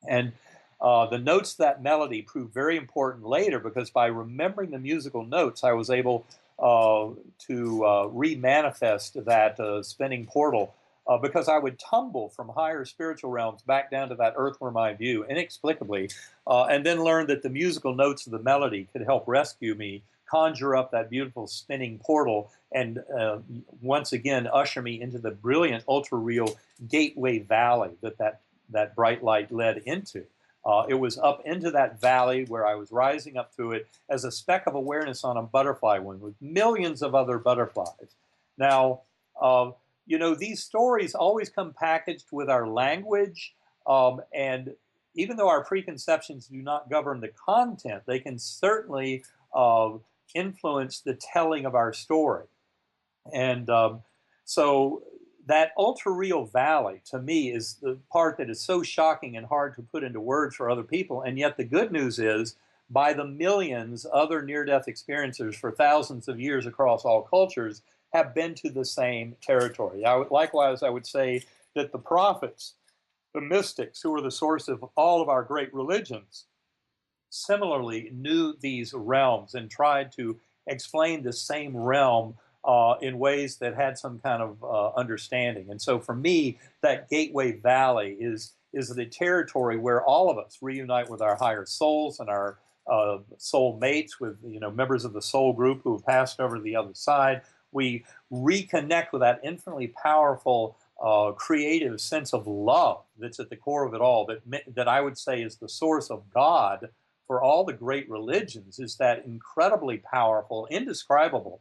And the notes of that melody proved very important later, because by remembering the musical notes, I was able to re-manifest that spinning portal, because I would tumble from higher spiritual realms back down to that earthworm eye view inexplicably, and then learn that the musical notes of the melody could help rescue me, conjure up that beautiful spinning portal, and once again usher me into the brilliant, ultra-real Gateway Valley that bright light led into. It was up into that valley where I was rising up through it as a speck of awareness on a butterfly wing with millions of other butterflies. Now, these stories always come packaged with our language, and even though our preconceptions do not govern the content, they can certainly influence the telling of our story. And so that ultra-real valley, to me, is the part that is so shocking and hard to put into words for other people. And yet the good news is, by the millions other near-death experiencers for thousands of years across all cultures have been to the same territory. Likewise, I would say that the prophets, the mystics, who are the source of all of our great religions, similarly knew these realms and tried to explain the same realm in ways that had some kind of understanding. And so for me, that Gateway Valley is the territory where all of us reunite with our higher souls and our soul mates, with members of the soul group who have passed over to the other side. We reconnect with that infinitely powerful creative sense of love that's at the core of it all, that I would say is the source of God for all the great religions, is that incredibly powerful, indescribable,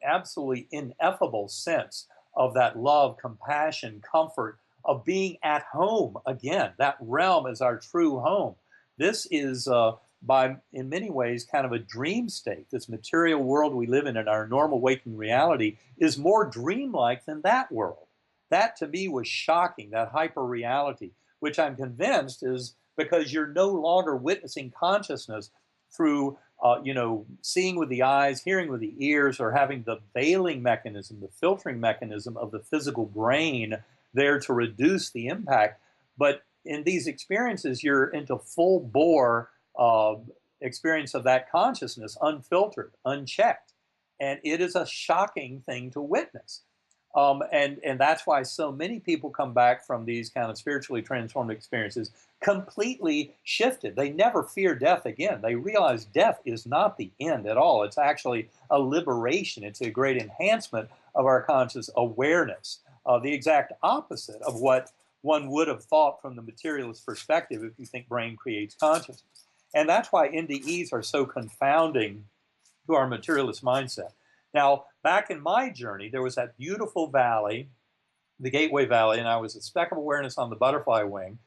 absolutely ineffable sense of that love, compassion, comfort, of being at home again. That realm is our true home. This is, in many ways, kind of a dream state. This material world we live in our normal waking reality is more dreamlike than that world. That, to me, was shocking, that hyper-reality, which I'm convinced is because you're no longer witnessing consciousness through seeing with the eyes, hearing with the ears, or having the veiling mechanism, the filtering mechanism of the physical brain there to reduce the impact. But in these experiences, you're into full bore experience of that consciousness, unfiltered, unchecked. And it is a shocking thing to witness. And that's why so many people come back from these kind of spiritually transformed experiences completely shifted. They never fear death again. They realize death is not the end at all. It's actually a liberation. It's a great enhancement of our conscious awareness, the exact opposite of what one would have thought from the materialist perspective if you think brain creates consciousness. And that's why NDEs are so confounding to our materialist mindset. Now, back in my journey, there was that beautiful valley, the Gateway Valley, and I was a speck of awareness on the butterfly wing.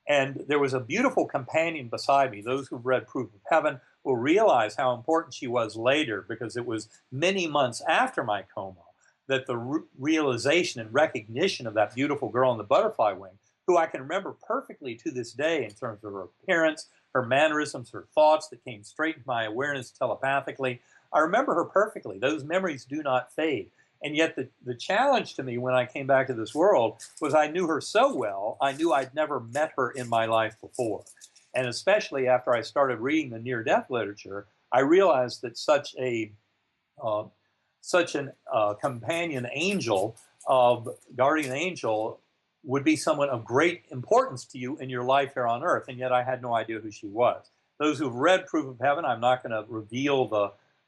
And there was a beautiful companion beside me. Those who've read Proof of Heaven will realize how important she was later, because it was many months after my coma that the realization and recognition of that beautiful girl on the butterfly wing, who I can remember perfectly to this day in terms of her appearance, her mannerisms, her thoughts that came straight into my awareness telepathically. I remember her perfectly. Those memories do not fade. And yet the challenge to me when I came back to this world was I knew her so well, I knew I'd never met her in my life before. And especially after I started reading the near-death literature, I realized that such an companion angel, guardian angel, would be someone of great importance to you in your life here on Earth. And yet I had no idea who she was. Those who've read Proof of Heaven, I'm not going to reveal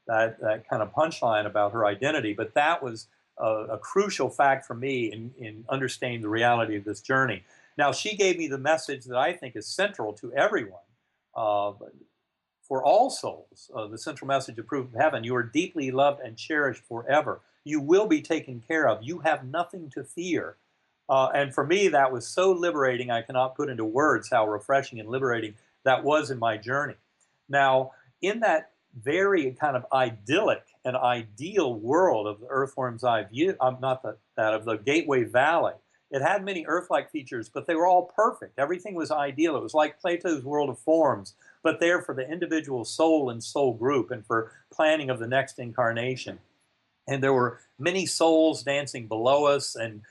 that kind of punchline about her identity, but that was a crucial fact for me in understanding the reality of this journey. Now, she gave me the message that I think is central to everyone, for all souls, the central message of Proof of Heaven: you are deeply loved and cherished forever. You will be taken care of. You have nothing to fear. And for me, that was so liberating, I cannot put into words how refreshing and liberating that was in my journey. Now, in that very kind of idyllic and ideal world of the earthworm's eye view, not that of the Gateway Valley, it had many Earth-like features, but they were all perfect. Everything was ideal. It was like Plato's world of forms, but there for the individual soul and soul group and for planning of the next incarnation. And there were many souls dancing below us, and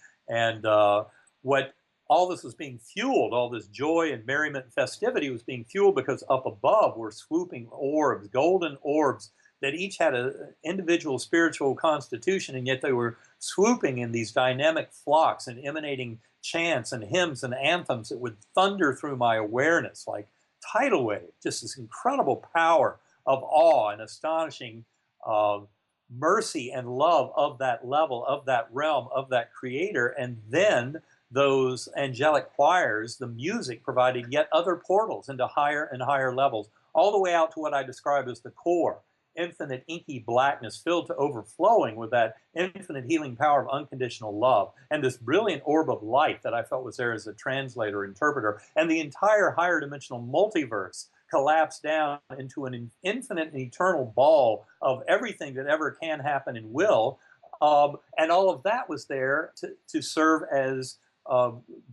what all this was being fueled, all this joy and merriment and festivity was being fueled because up above were swooping orbs, golden orbs, that each had an individual spiritual constitution, and yet they were swooping in these dynamic flocks and emanating chants and hymns and anthems that would thunder through my awareness like tidal wave. Just this incredible power of awe and astonishing mercy and love of that level, of that realm, of that creator. And then those angelic choirs, the music, provided yet other portals into higher and higher levels, all the way out to what I describe as the core, infinite inky blackness filled to overflowing with that infinite healing power of unconditional love, and this brilliant orb of light that I felt was there as a translator, interpreter, and the entire higher dimensional multiverse collapsed down into an infinite and eternal ball of everything that ever can happen and will. And all of that was there to serve as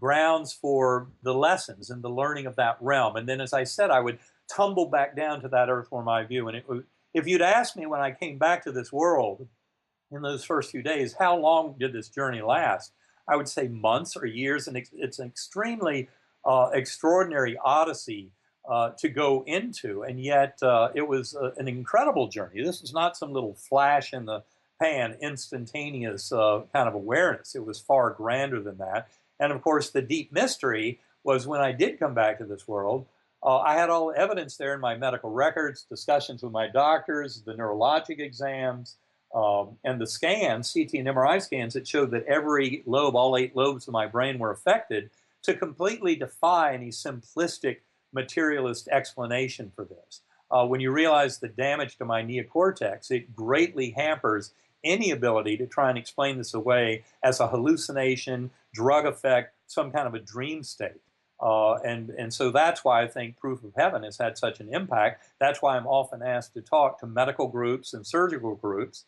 grounds for the lessons and the learning of that realm. And then, as I said, I would tumble back down to that earthworm eye view. And if you'd asked me when I came back to this world in those first few days, how long did this journey last? I would say months or years. And it's an extremely extraordinary odyssey to go into. And yet it was an incredible journey. This was not some little flash in the pan, instantaneous kind of awareness. It was far grander than that. And of course, the deep mystery was when I did come back to this world, I had all the evidence there in my medical records, discussions with my doctors, the neurologic exams, and the scans, CT and MRI scans, that showed that every lobe, all 8 lobes of my brain were affected, to completely defy any simplistic materialist explanation for this. When you realize the damage to my neocortex, it greatly hampers any ability to try and explain this away as a hallucination, drug effect, some kind of a dream state. And so that's why I think Proof of Heaven has had such an impact. That's why I'm often asked to talk to medical groups and surgical groups,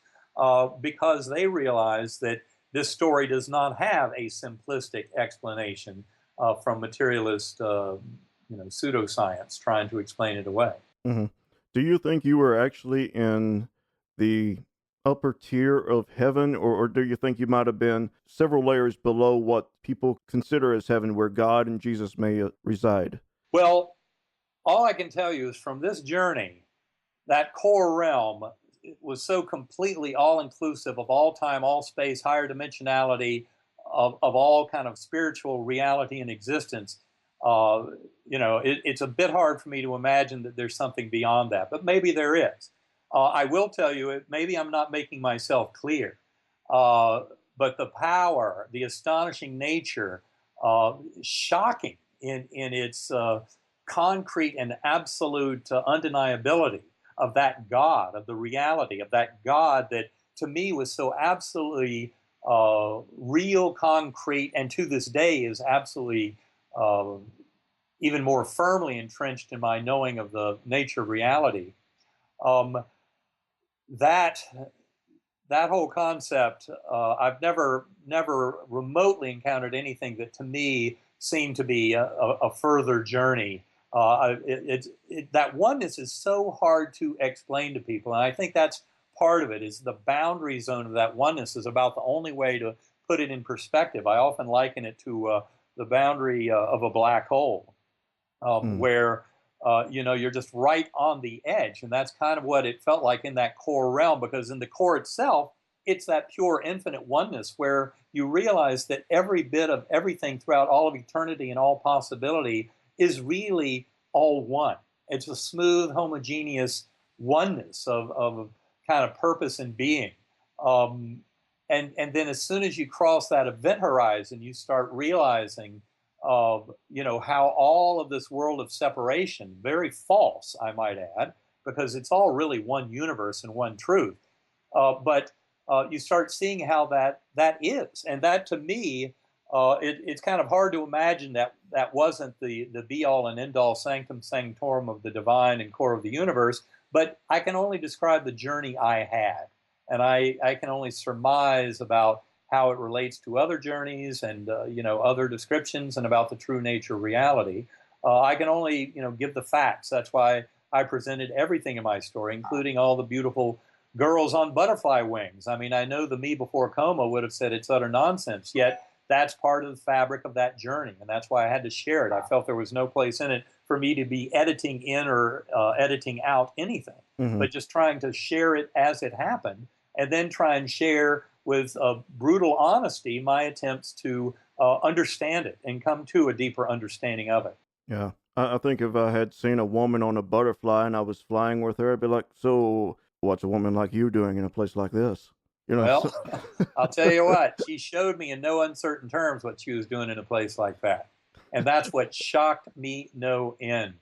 because they realize that this story does not have a simplistic explanation from materialist pseudoscience trying to explain it away. Mm-hmm. Do you think you were actually in the upper tier of heaven, or do you think you might have been several layers below what people consider as heaven, where God and Jesus may reside? Well, all I can tell you is from this journey, that core realm was so completely all-inclusive of all time, all space, higher dimensionality, of all kind of spiritual reality and existence. Uh, it's a bit hard for me to imagine that there's something beyond that, but maybe there is. I will tell you, maybe I'm not making myself clear, uh, but the power, the astonishing nature, shocking in its concrete and absolute undeniability of that God, of the reality of that God that to me was so absolutely real, concrete, and to this day is absolutely uh, even more firmly entrenched in my knowing of the nature of reality. Um, that that whole concept, I've never remotely encountered anything that to me seemed to be a further journey. That oneness is so hard to explain to people, and I think that's part of it. Is the boundary zone of that oneness is about the only way to put it in perspective. I often liken it to the boundary of a black hole, Hmm. where you're just right on the edge, and that's kind of what it felt like in that core realm. Because in the core itself, it's that pure infinite oneness where you realize that every bit of everything throughout all of eternity and all possibility is really all one. It's a smooth, homogeneous oneness of kind of purpose and being. Um, and then as soon as you cross that event horizon, you start realizing of how all of this world of separation, very false, I might add, because it's all really one universe and one truth. But you start seeing how that is, and that to me, it's kind of hard to imagine that that wasn't the be all and end all, sanctum sanctorum of the divine and core of the universe. But I can only describe the journey I had, and I can only surmise about how it relates to other journeys and other descriptions and about the true nature of reality. I can only give the facts. That's why I presented everything in my story, including all the beautiful girls on butterfly wings. I mean, I know the me before coma would have said it's utter nonsense, yet that's part of the fabric of that journey, and that's why I had to share it. I felt there was no place in it for me to be editing in or editing out anything, Hmm. but just trying to share it as it happened, and then try and share with brutal honesty my attempts to understand it and come to a deeper understanding of it. Yeah. I think if I had seen a woman on a butterfly and I was flying with her, I'd be like, so what's a woman like you doing in a place like this? You know, Well, so I'll tell you what, she showed me in no uncertain terms what she was doing in a place like that. And that's what shocked me no end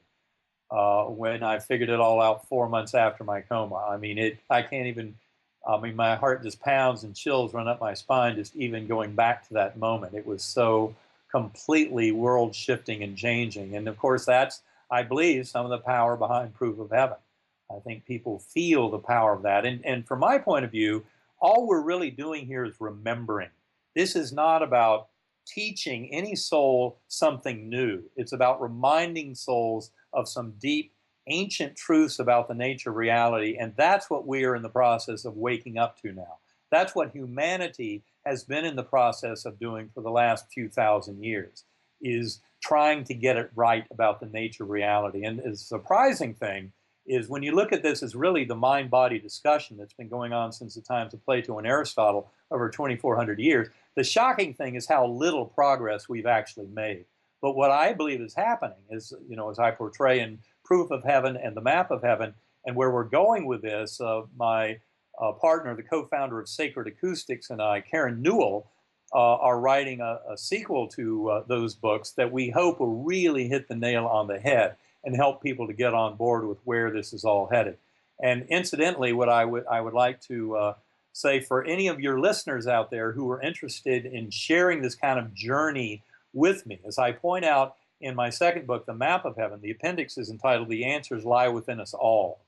when I figured it all out 4 months after my coma. I mean, I can't even, I mean, my heart just pounds and chills run up my spine just even going back to that moment. It was so completely world shifting and changing. And of course, that's, I believe, some of the power behind Proof of Heaven. I think people feel the power of that. And from my point of view, all we're really doing here is remembering. This is not about teaching any soul something new. It's about reminding souls of some deep, ancient truths about the nature of reality. And that's what we are in the process of waking up to now. That's what humanity has been in the process of doing for the last few thousand years, is trying to get it right about the nature of reality. And the surprising thing is when you look at this as really the mind-body discussion that's been going on since the times of Plato and Aristotle over 2,400 years, the shocking thing is how little progress we've actually made. But what I believe is happening is, as I portray in Proof of Heaven and the Map of Heaven, and where we're going with this, my partner, the co-founder of Sacred Acoustics, and I, Karen Newell, are writing a sequel to those books that we hope will really hit the nail on the head and help people to get on board with where this is all headed. And incidentally, what I would like to say for any of your listeners out there who are interested in sharing this kind of journey with me, as I point out in my second book, The Map of Heaven, the appendix is entitled "The Answers Lie Within Us All."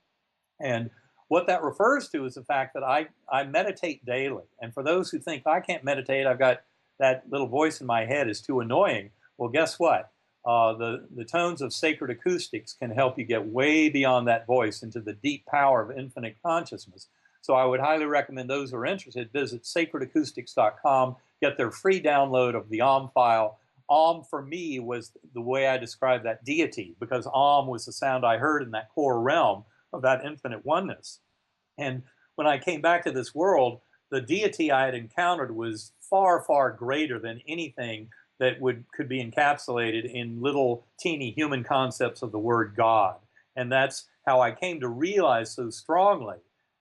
And what that refers to is the fact that I meditate daily. And for those who think I can't meditate, I've got that little voice in my head is too annoying. Well, guess what? The tones of sacred acoustics can help you get way beyond that voice into the deep power of infinite consciousness. So I would highly recommend those who are interested visit sacredacoustics.com, get their free download of the Om file. Om for me was the way I described that deity, because Om was the sound I heard in that core realm of that infinite oneness. And when I came back to this world, the deity I had encountered was far, far greater than anything that could be encapsulated in little teeny human concepts of the word God. And that's how I came to realize so strongly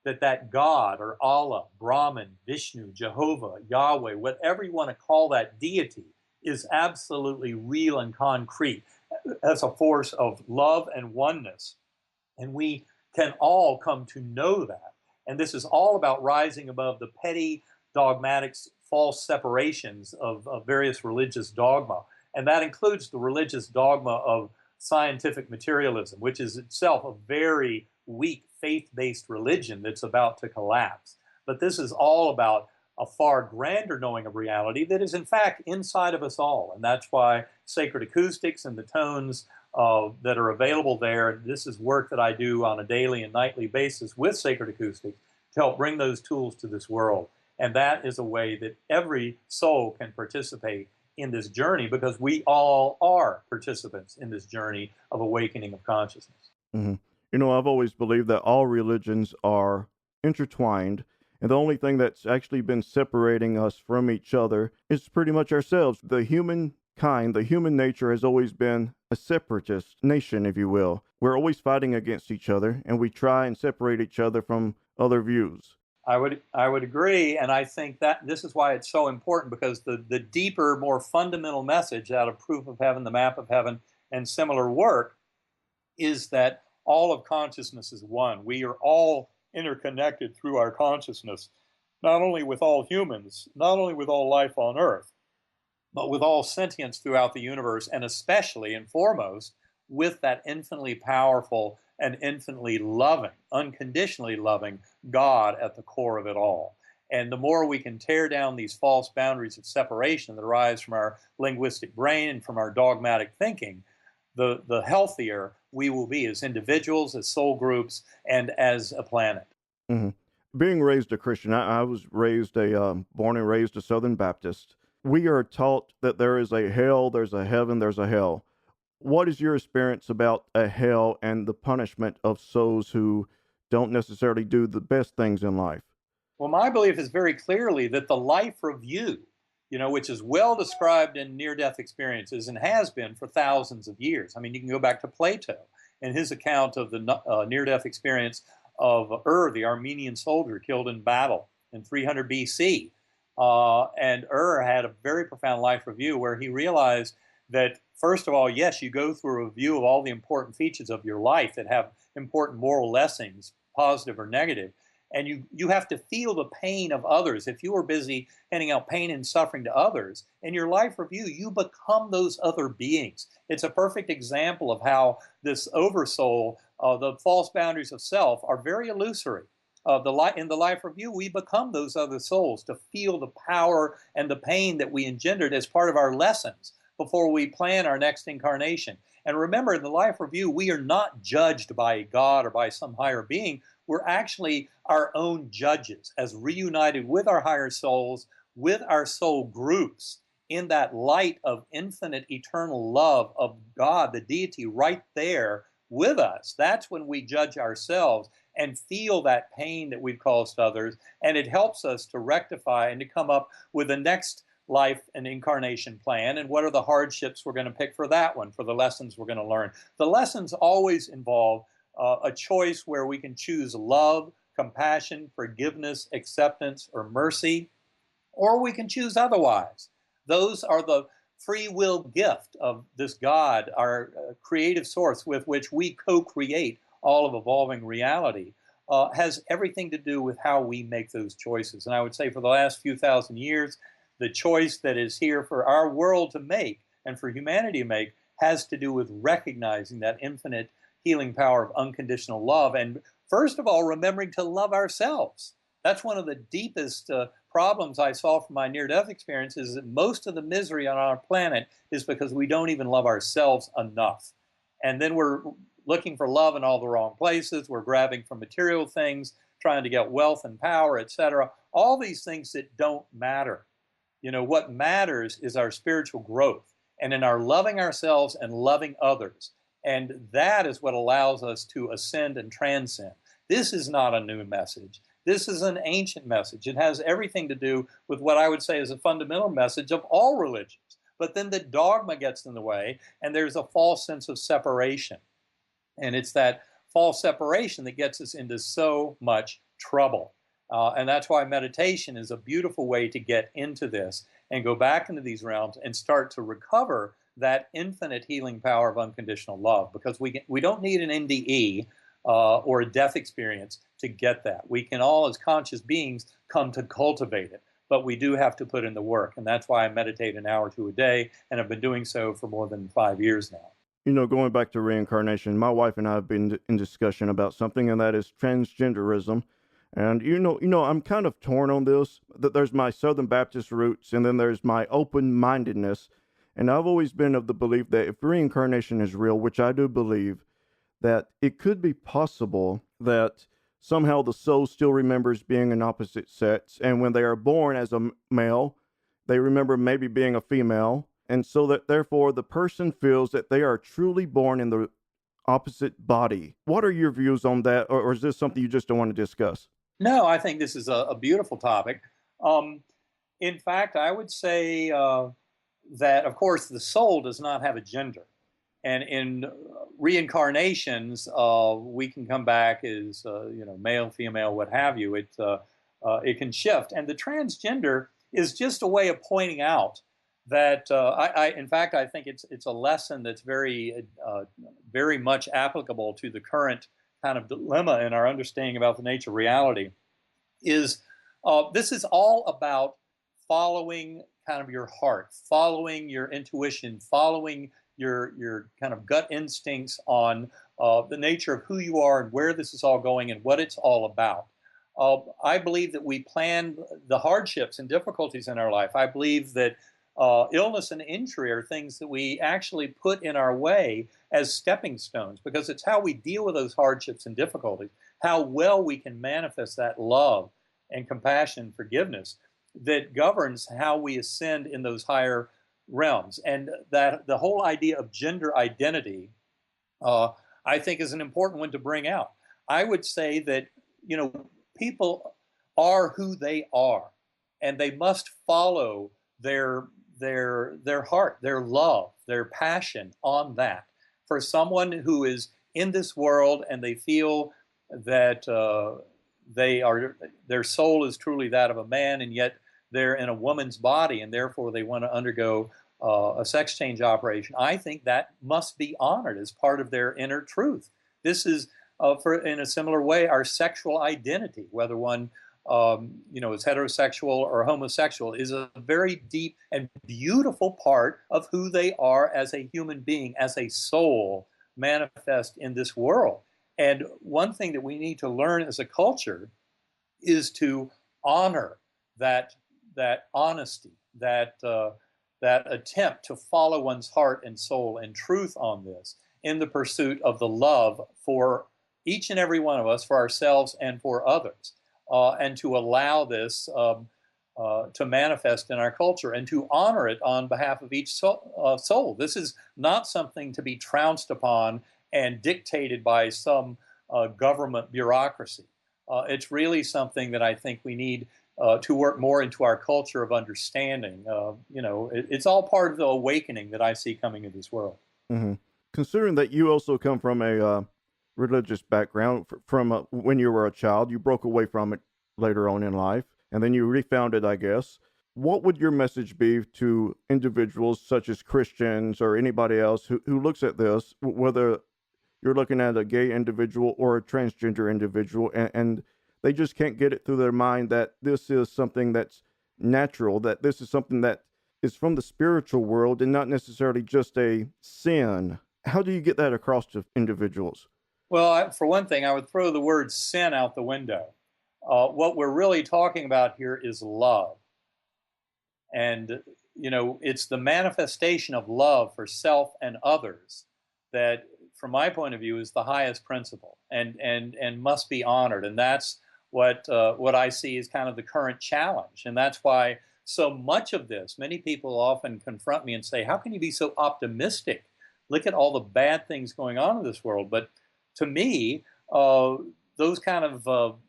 that God or Allah, Brahman, Vishnu, Jehovah, Yahweh, whatever you want to call that deity, is absolutely real and concrete as a force of love and oneness. And we can all come to know that. And this is all about rising above the petty dogmatics, false separations of various religious dogma. And that includes the religious dogma of scientific materialism, which is itself a very weak faith-based religion that's about to collapse. But this is all about a far grander knowing of reality that is in fact inside of us all. And that's why Sacred Acoustics and the tones that are available there, this is work that I do on a daily and nightly basis with Sacred Acoustics to help bring those tools to this world. And that is a way that every soul can participate in this journey, because we all are participants in this journey of awakening of consciousness. Mm-hmm. You know, I've always believed that all religions are intertwined, and the only thing that's actually been separating us from each other is pretty much ourselves. The human kind, the human nature has always been a separatist nation, if you will. We're always fighting against each other, and we try and separate each other from other views. I would agree, and I think that this is why it's so important, because the deeper, more fundamental message out of Proof of Heaven, the Map of Heaven, and similar work is that all of consciousness is one. We are all interconnected through our consciousness, not only with all humans, not only with all life on Earth, but with all sentience throughout the universe, and especially and foremost with that infinitely powerful and infinitely loving, unconditionally loving God at the core of it all. And the more we can tear down these false boundaries of separation that arise from our linguistic brain and from our dogmatic thinking, the healthier we will be as individuals, as soul groups, and as a planet. Mm-hmm. Being raised a Christian, I was raised born and raised a Southern Baptist. We are taught that there is a hell, there's a heaven, there's a hell. What is your experience about a hell and the punishment of souls who don't necessarily do the best things in life? Well, my belief is very clearly that the life review, which is well described in near-death experiences and has been for thousands of years. I mean, you can go back to Plato and his account of the near-death experience of the Armenian soldier killed in battle in 300 BC. And had a very profound life review where he realized that, first of all, yes, you go through a review of all the important features of your life that have important moral lessons, positive or negative, and you have to feel the pain of others. If you are busy handing out pain and suffering to others, in your life review, you become those other beings. It's a perfect example of how this oversoul, the false boundaries of self, are very illusory. In the life review, we become those other souls to feel the power and the pain that we engendered as part of our lessons before we plan our next incarnation. And remember, in the life review, we are not judged by God or by some higher being. We're actually our own judges, as reunited with our higher souls, with our soul groups, in that light of infinite eternal love of God, the deity, right there with us. That's when we judge ourselves and feel that pain that we've caused others, and it helps us to rectify and to come up with the next life and incarnation plan, and what are the hardships we're going to pick for that one, for the lessons we're going to learn. The lessons always involve a choice where we can choose love, compassion, forgiveness, acceptance, or mercy, or we can choose otherwise. Those are the free will gift of this God, our creative source with which we co-create all of evolving reality, has everything to do with how we make those choices. And I would say for the last few thousand years, the choice that is here for our world to make and for humanity to make has to do with recognizing that infinite healing power of unconditional love. And first of all, remembering to love ourselves. That's one of the deepest problems I saw from my near-death experience is that most of the misery on our planet is because we don't even love ourselves enough. And then we're looking for love in all the wrong places. We're grabbing for material things, trying to get wealth and power, etc. All these things that don't matter. What matters is our spiritual growth and in our loving ourselves and loving others. And that is what allows us to ascend and transcend. This is not a new message. This is an ancient message. It has everything to do with what I would say is a fundamental message of all religions. But then the dogma gets in the way, and there's a false sense of separation. And it's that false separation that gets us into so much trouble. And that's why meditation is a beautiful way to get into this and go back into these realms and start to recover that infinite healing power of unconditional love, because we don't need an NDE or a death experience to get that. We can all, as conscious beings, come to cultivate it, but we do have to put in the work. And that's why I meditate an hour or two a day, and I've been doing so for more than 5 years now. Going back to reincarnation, my wife and I have been in discussion about something, and that is transgenderism. And I'm kind of torn on this. That there's my Southern Baptist roots, and then there's my open-mindedness. And I've always been of the belief that if reincarnation is real, which I do believe, that it could be possible that somehow the soul still remembers being an opposite sex, and when they are born as a male, they remember maybe being a female, and so that therefore the person feels that they are truly born in the opposite body. What are your views on that, or is this something you just don't want to discuss? No, I think this is a beautiful topic. In fact, I would say that, of course, the soul does not have a gender. And in reincarnations, we can come back as, male, female, what have you. It can shift. And the transgender is just a way of pointing out that, in fact, I think it's a lesson that's very, very much applicable to the current kind of dilemma in our understanding about the nature of reality. This is all about following kind of your heart, following your intuition, following your kind of gut instincts on the nature of who you are and where this is all going and what it's all about. I believe that we plan the hardships and difficulties in our life. I believe that illness and injury are things that we actually put in our way as stepping stones, because it's how we deal with those hardships and difficulties, how well we can manifest that love and compassion and forgiveness that governs how we ascend in those higher realms. And that the whole idea of gender identity, I think, is an important one to bring out. I would say that, people are who they are, and they must follow their heart, their love, their passion on that. For someone who is in this world and they feel that their soul is truly that of a man, and yet they're in a woman's body, and therefore they want to undergo a sex change operation, I think that must be honored as part of their inner truth. This is, in a similar way, our sexual identity, whether one is heterosexual or homosexual, is a very deep and beautiful part of who they are as a human being, as a soul manifest in this world. And one thing that we need to learn as a culture is to honor that honesty, that attempt to follow one's heart and soul and truth on this in the pursuit of the love for each and every one of us, for ourselves and for others, and to allow this to manifest in our culture and to honor it on behalf of each soul. This is not something to be trounced upon and dictated by some government bureaucracy. It's really something that I think we need to work more into our culture of understanding. It's all part of the awakening that I see coming in this world. Mm-hmm. Considering that you also come from a religious background, from when you were a child, you broke away from it later on in life, and then you refound it, I guess. What would your message be to individuals such as Christians or anybody else who looks at this, whether you're looking at a gay individual or a transgender individual, and they just can't get it through their mind that this is something that's natural, that this is something that is from the spiritual world and not necessarily just a sin? How do you get that across to individuals? Well, for one thing, I would throw the word sin out the window. What we're really talking about here is love. And, it's the manifestation of love for self and others that, from my point of view, is the highest principle and must be honored. And that's what I see as kind of the current challenge. And that's why so much of this, many people often confront me and say, how can you be so optimistic? Look at all the bad things going on in this world. But to me, those kind of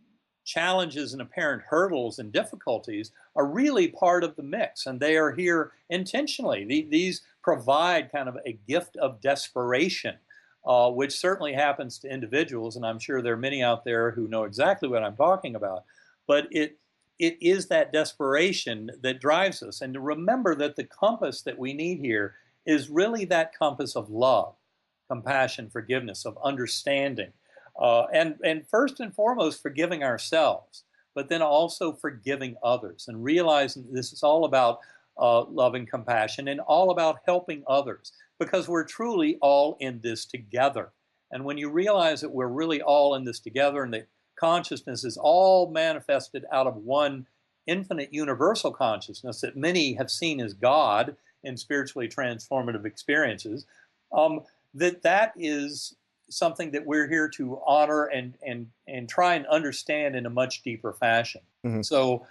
challenges and apparent hurdles and difficulties are really part of the mix, and they are here intentionally. These provide kind of a gift of desperation, which certainly happens to individuals, and I'm sure there are many out there who know exactly what I'm talking about. But it is that desperation that drives us. And to remember that the compass that we need here is really that compass of love, compassion, forgiveness, of understanding. And first and foremost, forgiving ourselves, but then also forgiving others and realizing that this is all about love and compassion and all about helping others, because we're truly all in this together. And when you realize that we're really all in this together and that consciousness is all manifested out of one infinite universal consciousness that many have seen as God in spiritually transformative experiences, that is something that we're here to honor and try and understand in a much deeper fashion. Mm-hmm. So,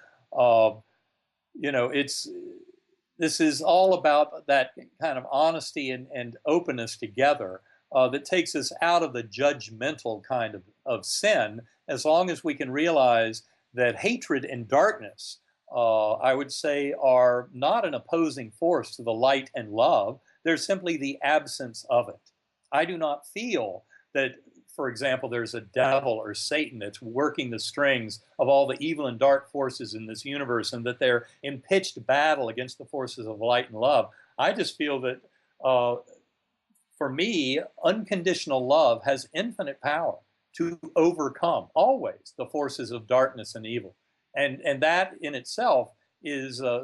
this is all about that kind of honesty and openness together that takes us out of the judgmental kind of sin, as long as we can realize that hatred and darkness, I would say, are not an opposing force to the light and love. They're simply the absence of it. I do not feel that, for example, there's a devil or Satan that's working the strings of all the evil and dark forces in this universe, and that they're in pitched battle against the forces of light and love. I just feel that, for me, unconditional love has infinite power to overcome always the forces of darkness and evil. And that in itself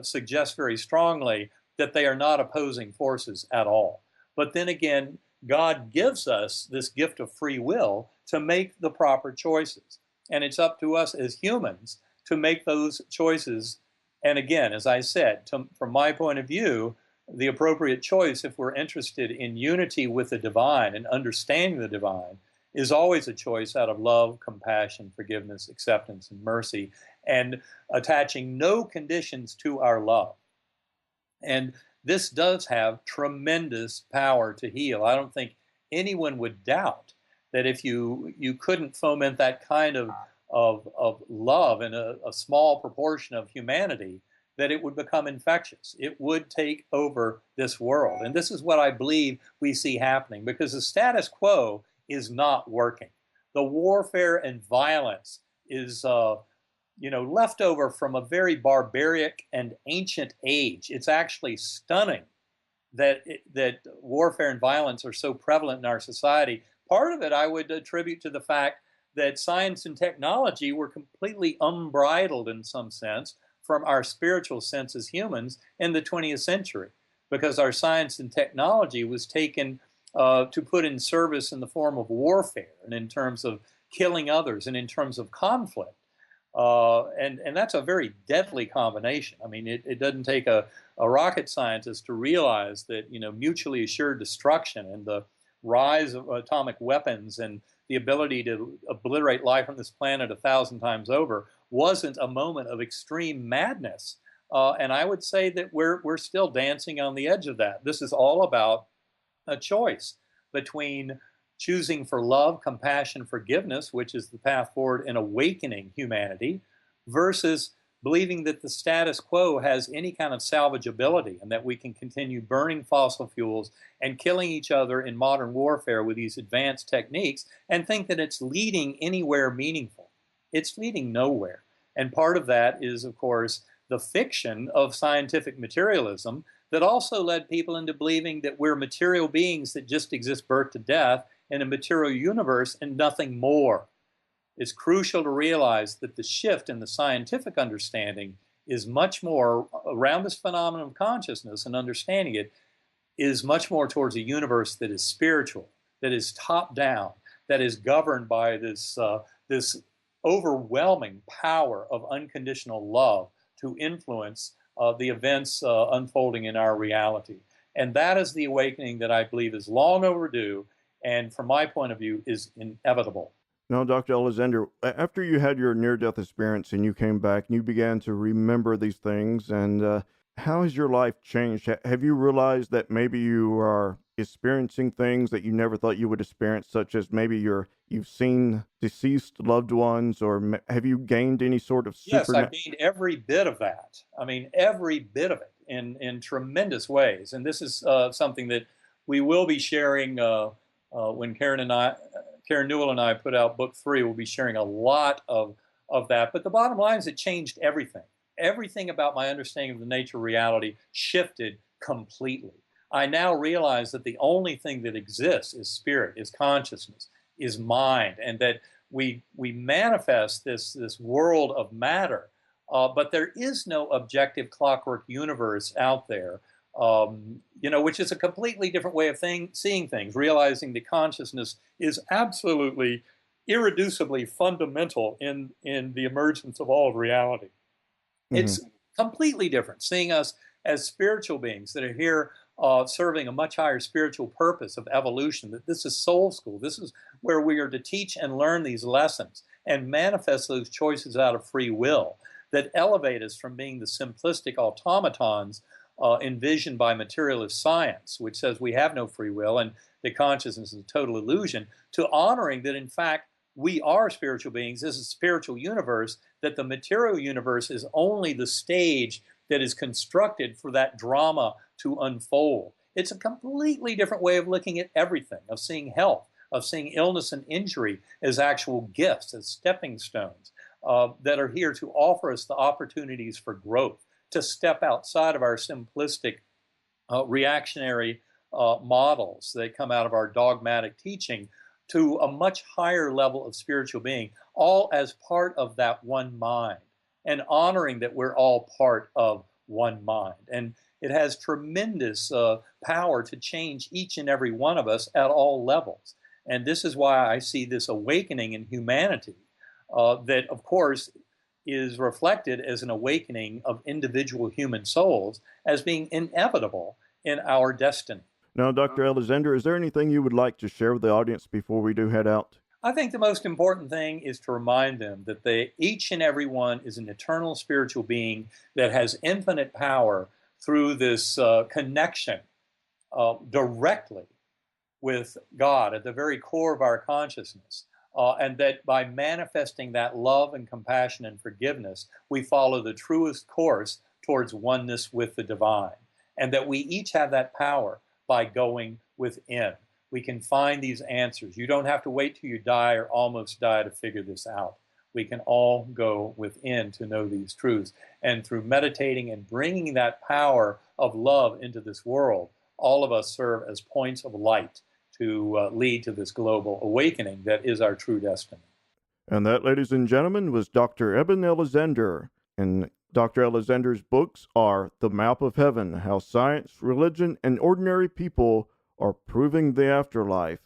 suggests very strongly that they are not opposing forces at all. But then again, God gives us this gift of free will to make the proper choices. And it's up to us as humans to make those choices. And again, as I said, from my point of view, the appropriate choice, if we're interested in unity with the divine and understanding the divine, is always a choice out of love, compassion, forgiveness, acceptance, and mercy, and attaching no conditions to our love. And this does have tremendous power to heal. I don't think anyone would doubt that if you couldn't foment that kind of love in a small proportion of humanity, that it would become infectious. It would take over this world. And this is what I believe we see happening, because the status quo is not working. The warfare and violence is left over from a very barbaric and ancient age. It's actually stunning that warfare and violence are so prevalent in our society. Part of it I would attribute to the fact that science and technology were completely unbridled in some sense from our spiritual sense as humans in the 20th century, because our science and technology was taken to put in service in the form of warfare and in terms of killing others and in terms of conflict. And that's a very deadly combination. I mean, it doesn't take a rocket scientist to realize that, mutually assured destruction and the rise of atomic weapons and the ability to obliterate life on this planet 1,000 times over wasn't a moment of extreme madness. And I would say that we're still dancing on the edge of that. This is all about a choice between choosing for love, compassion, forgiveness, which is the path forward in awakening humanity, versus believing that the status quo has any kind of salvageability and that we can continue burning fossil fuels and killing each other in modern warfare with these advanced techniques and think that it's leading anywhere meaningful. It's leading nowhere. And part of that is, of course, the fiction of scientific materialism that also led people into believing that we're material beings that just exist birth to death in a material universe and nothing more. It's crucial to realize that the shift in the scientific understanding is much more around this phenomenon of consciousness, and understanding it is much more towards a universe that is spiritual, that is top down, that is governed by this overwhelming power of unconditional love to influence the events unfolding in our reality. And that is the awakening that I believe is long overdue and, from my point of view, is inevitable. Now, Dr. Alexander, after you had your near-death experience and you came back and you began to remember these things, and how has your life changed? Have you realized that maybe you are experiencing things that you never thought you would experience, such as maybe you've seen deceased loved ones, or have you gained any sort of Yes, I've gained every bit of that. I mean, every bit of it in tremendous ways. And this is something that we will be sharing when Karen Newell and I put out book 3. We'll be sharing a lot of that. But the bottom line is it changed everything. Everything about my understanding of the nature of reality shifted completely. I now realize that the only thing that exists is spirit, is consciousness, is mind, and that we manifest this world of matter, but there is no objective clockwork universe out there, which is a completely different way of seeing things, realizing that consciousness is absolutely, irreducibly fundamental in the emergence of all of reality. Mm-hmm. It's completely different, seeing us as spiritual beings that are here serving a much higher spiritual purpose of evolution, that this is soul school. This is where we are to teach and learn these lessons and manifest those choices out of free will that elevate us from being the simplistic automatons envisioned by materialist science, which says we have no free will and that consciousness is a total illusion, to honoring that, in fact, we are spiritual beings. This is a spiritual universe, that the material universe is only the stage that is constructed for that drama to unfold. It's a completely different way of looking at everything, of seeing health, of seeing illness and injury as actual gifts, as stepping stones that are here to offer us the opportunities for growth, to step outside of our simplistic reactionary models that come out of our dogmatic teaching to a much higher level of spiritual being, all as part of that one mind, and honoring that we're all part of one mind. And it has tremendous power to change each and every one of us at all levels. And this is why I see this awakening in humanity that, of course, is reflected as an awakening of individual human souls as being inevitable in our destiny. Now, Dr. Alexander, is there anything you would like to share with the audience before we do head out? I think the most important thing is to remind them that each and every one is an eternal spiritual being that has infinite power through this connection directly with God at the very core of our consciousness. And that by manifesting that love and compassion and forgiveness, we follow the truest course towards oneness with the divine. And that we each have that power by going within. We can find these answers. You don't have to wait till you die or almost die to figure this out. We can all go within to know these truths. And through meditating and bringing that power of love into this world, all of us serve as points of light to lead to this global awakening that is our true destiny. And that, ladies and gentlemen, was Dr. Eben Alexander. And Dr. Alexander's books are The Map of Heaven, How Science, Religion, and Ordinary People Are Proving the Afterlife,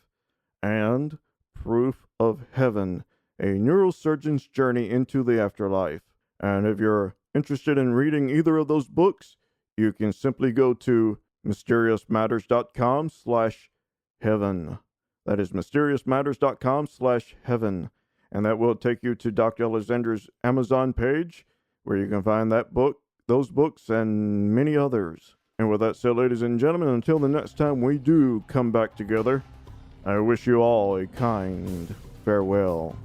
and Proof of Heaven, A Neurosurgeon's Journey into the Afterlife. And if you're interested in reading either of those books, you can simply go to mysteriousmatters.com/heaven. That is mysteriousmatters.com/heaven. And that will take you to Dr. Alexander's Amazon page, where you can find that book, those books, and many others. And with that said, ladies and gentlemen, until the next time we do come back together, I wish you all a kind farewell.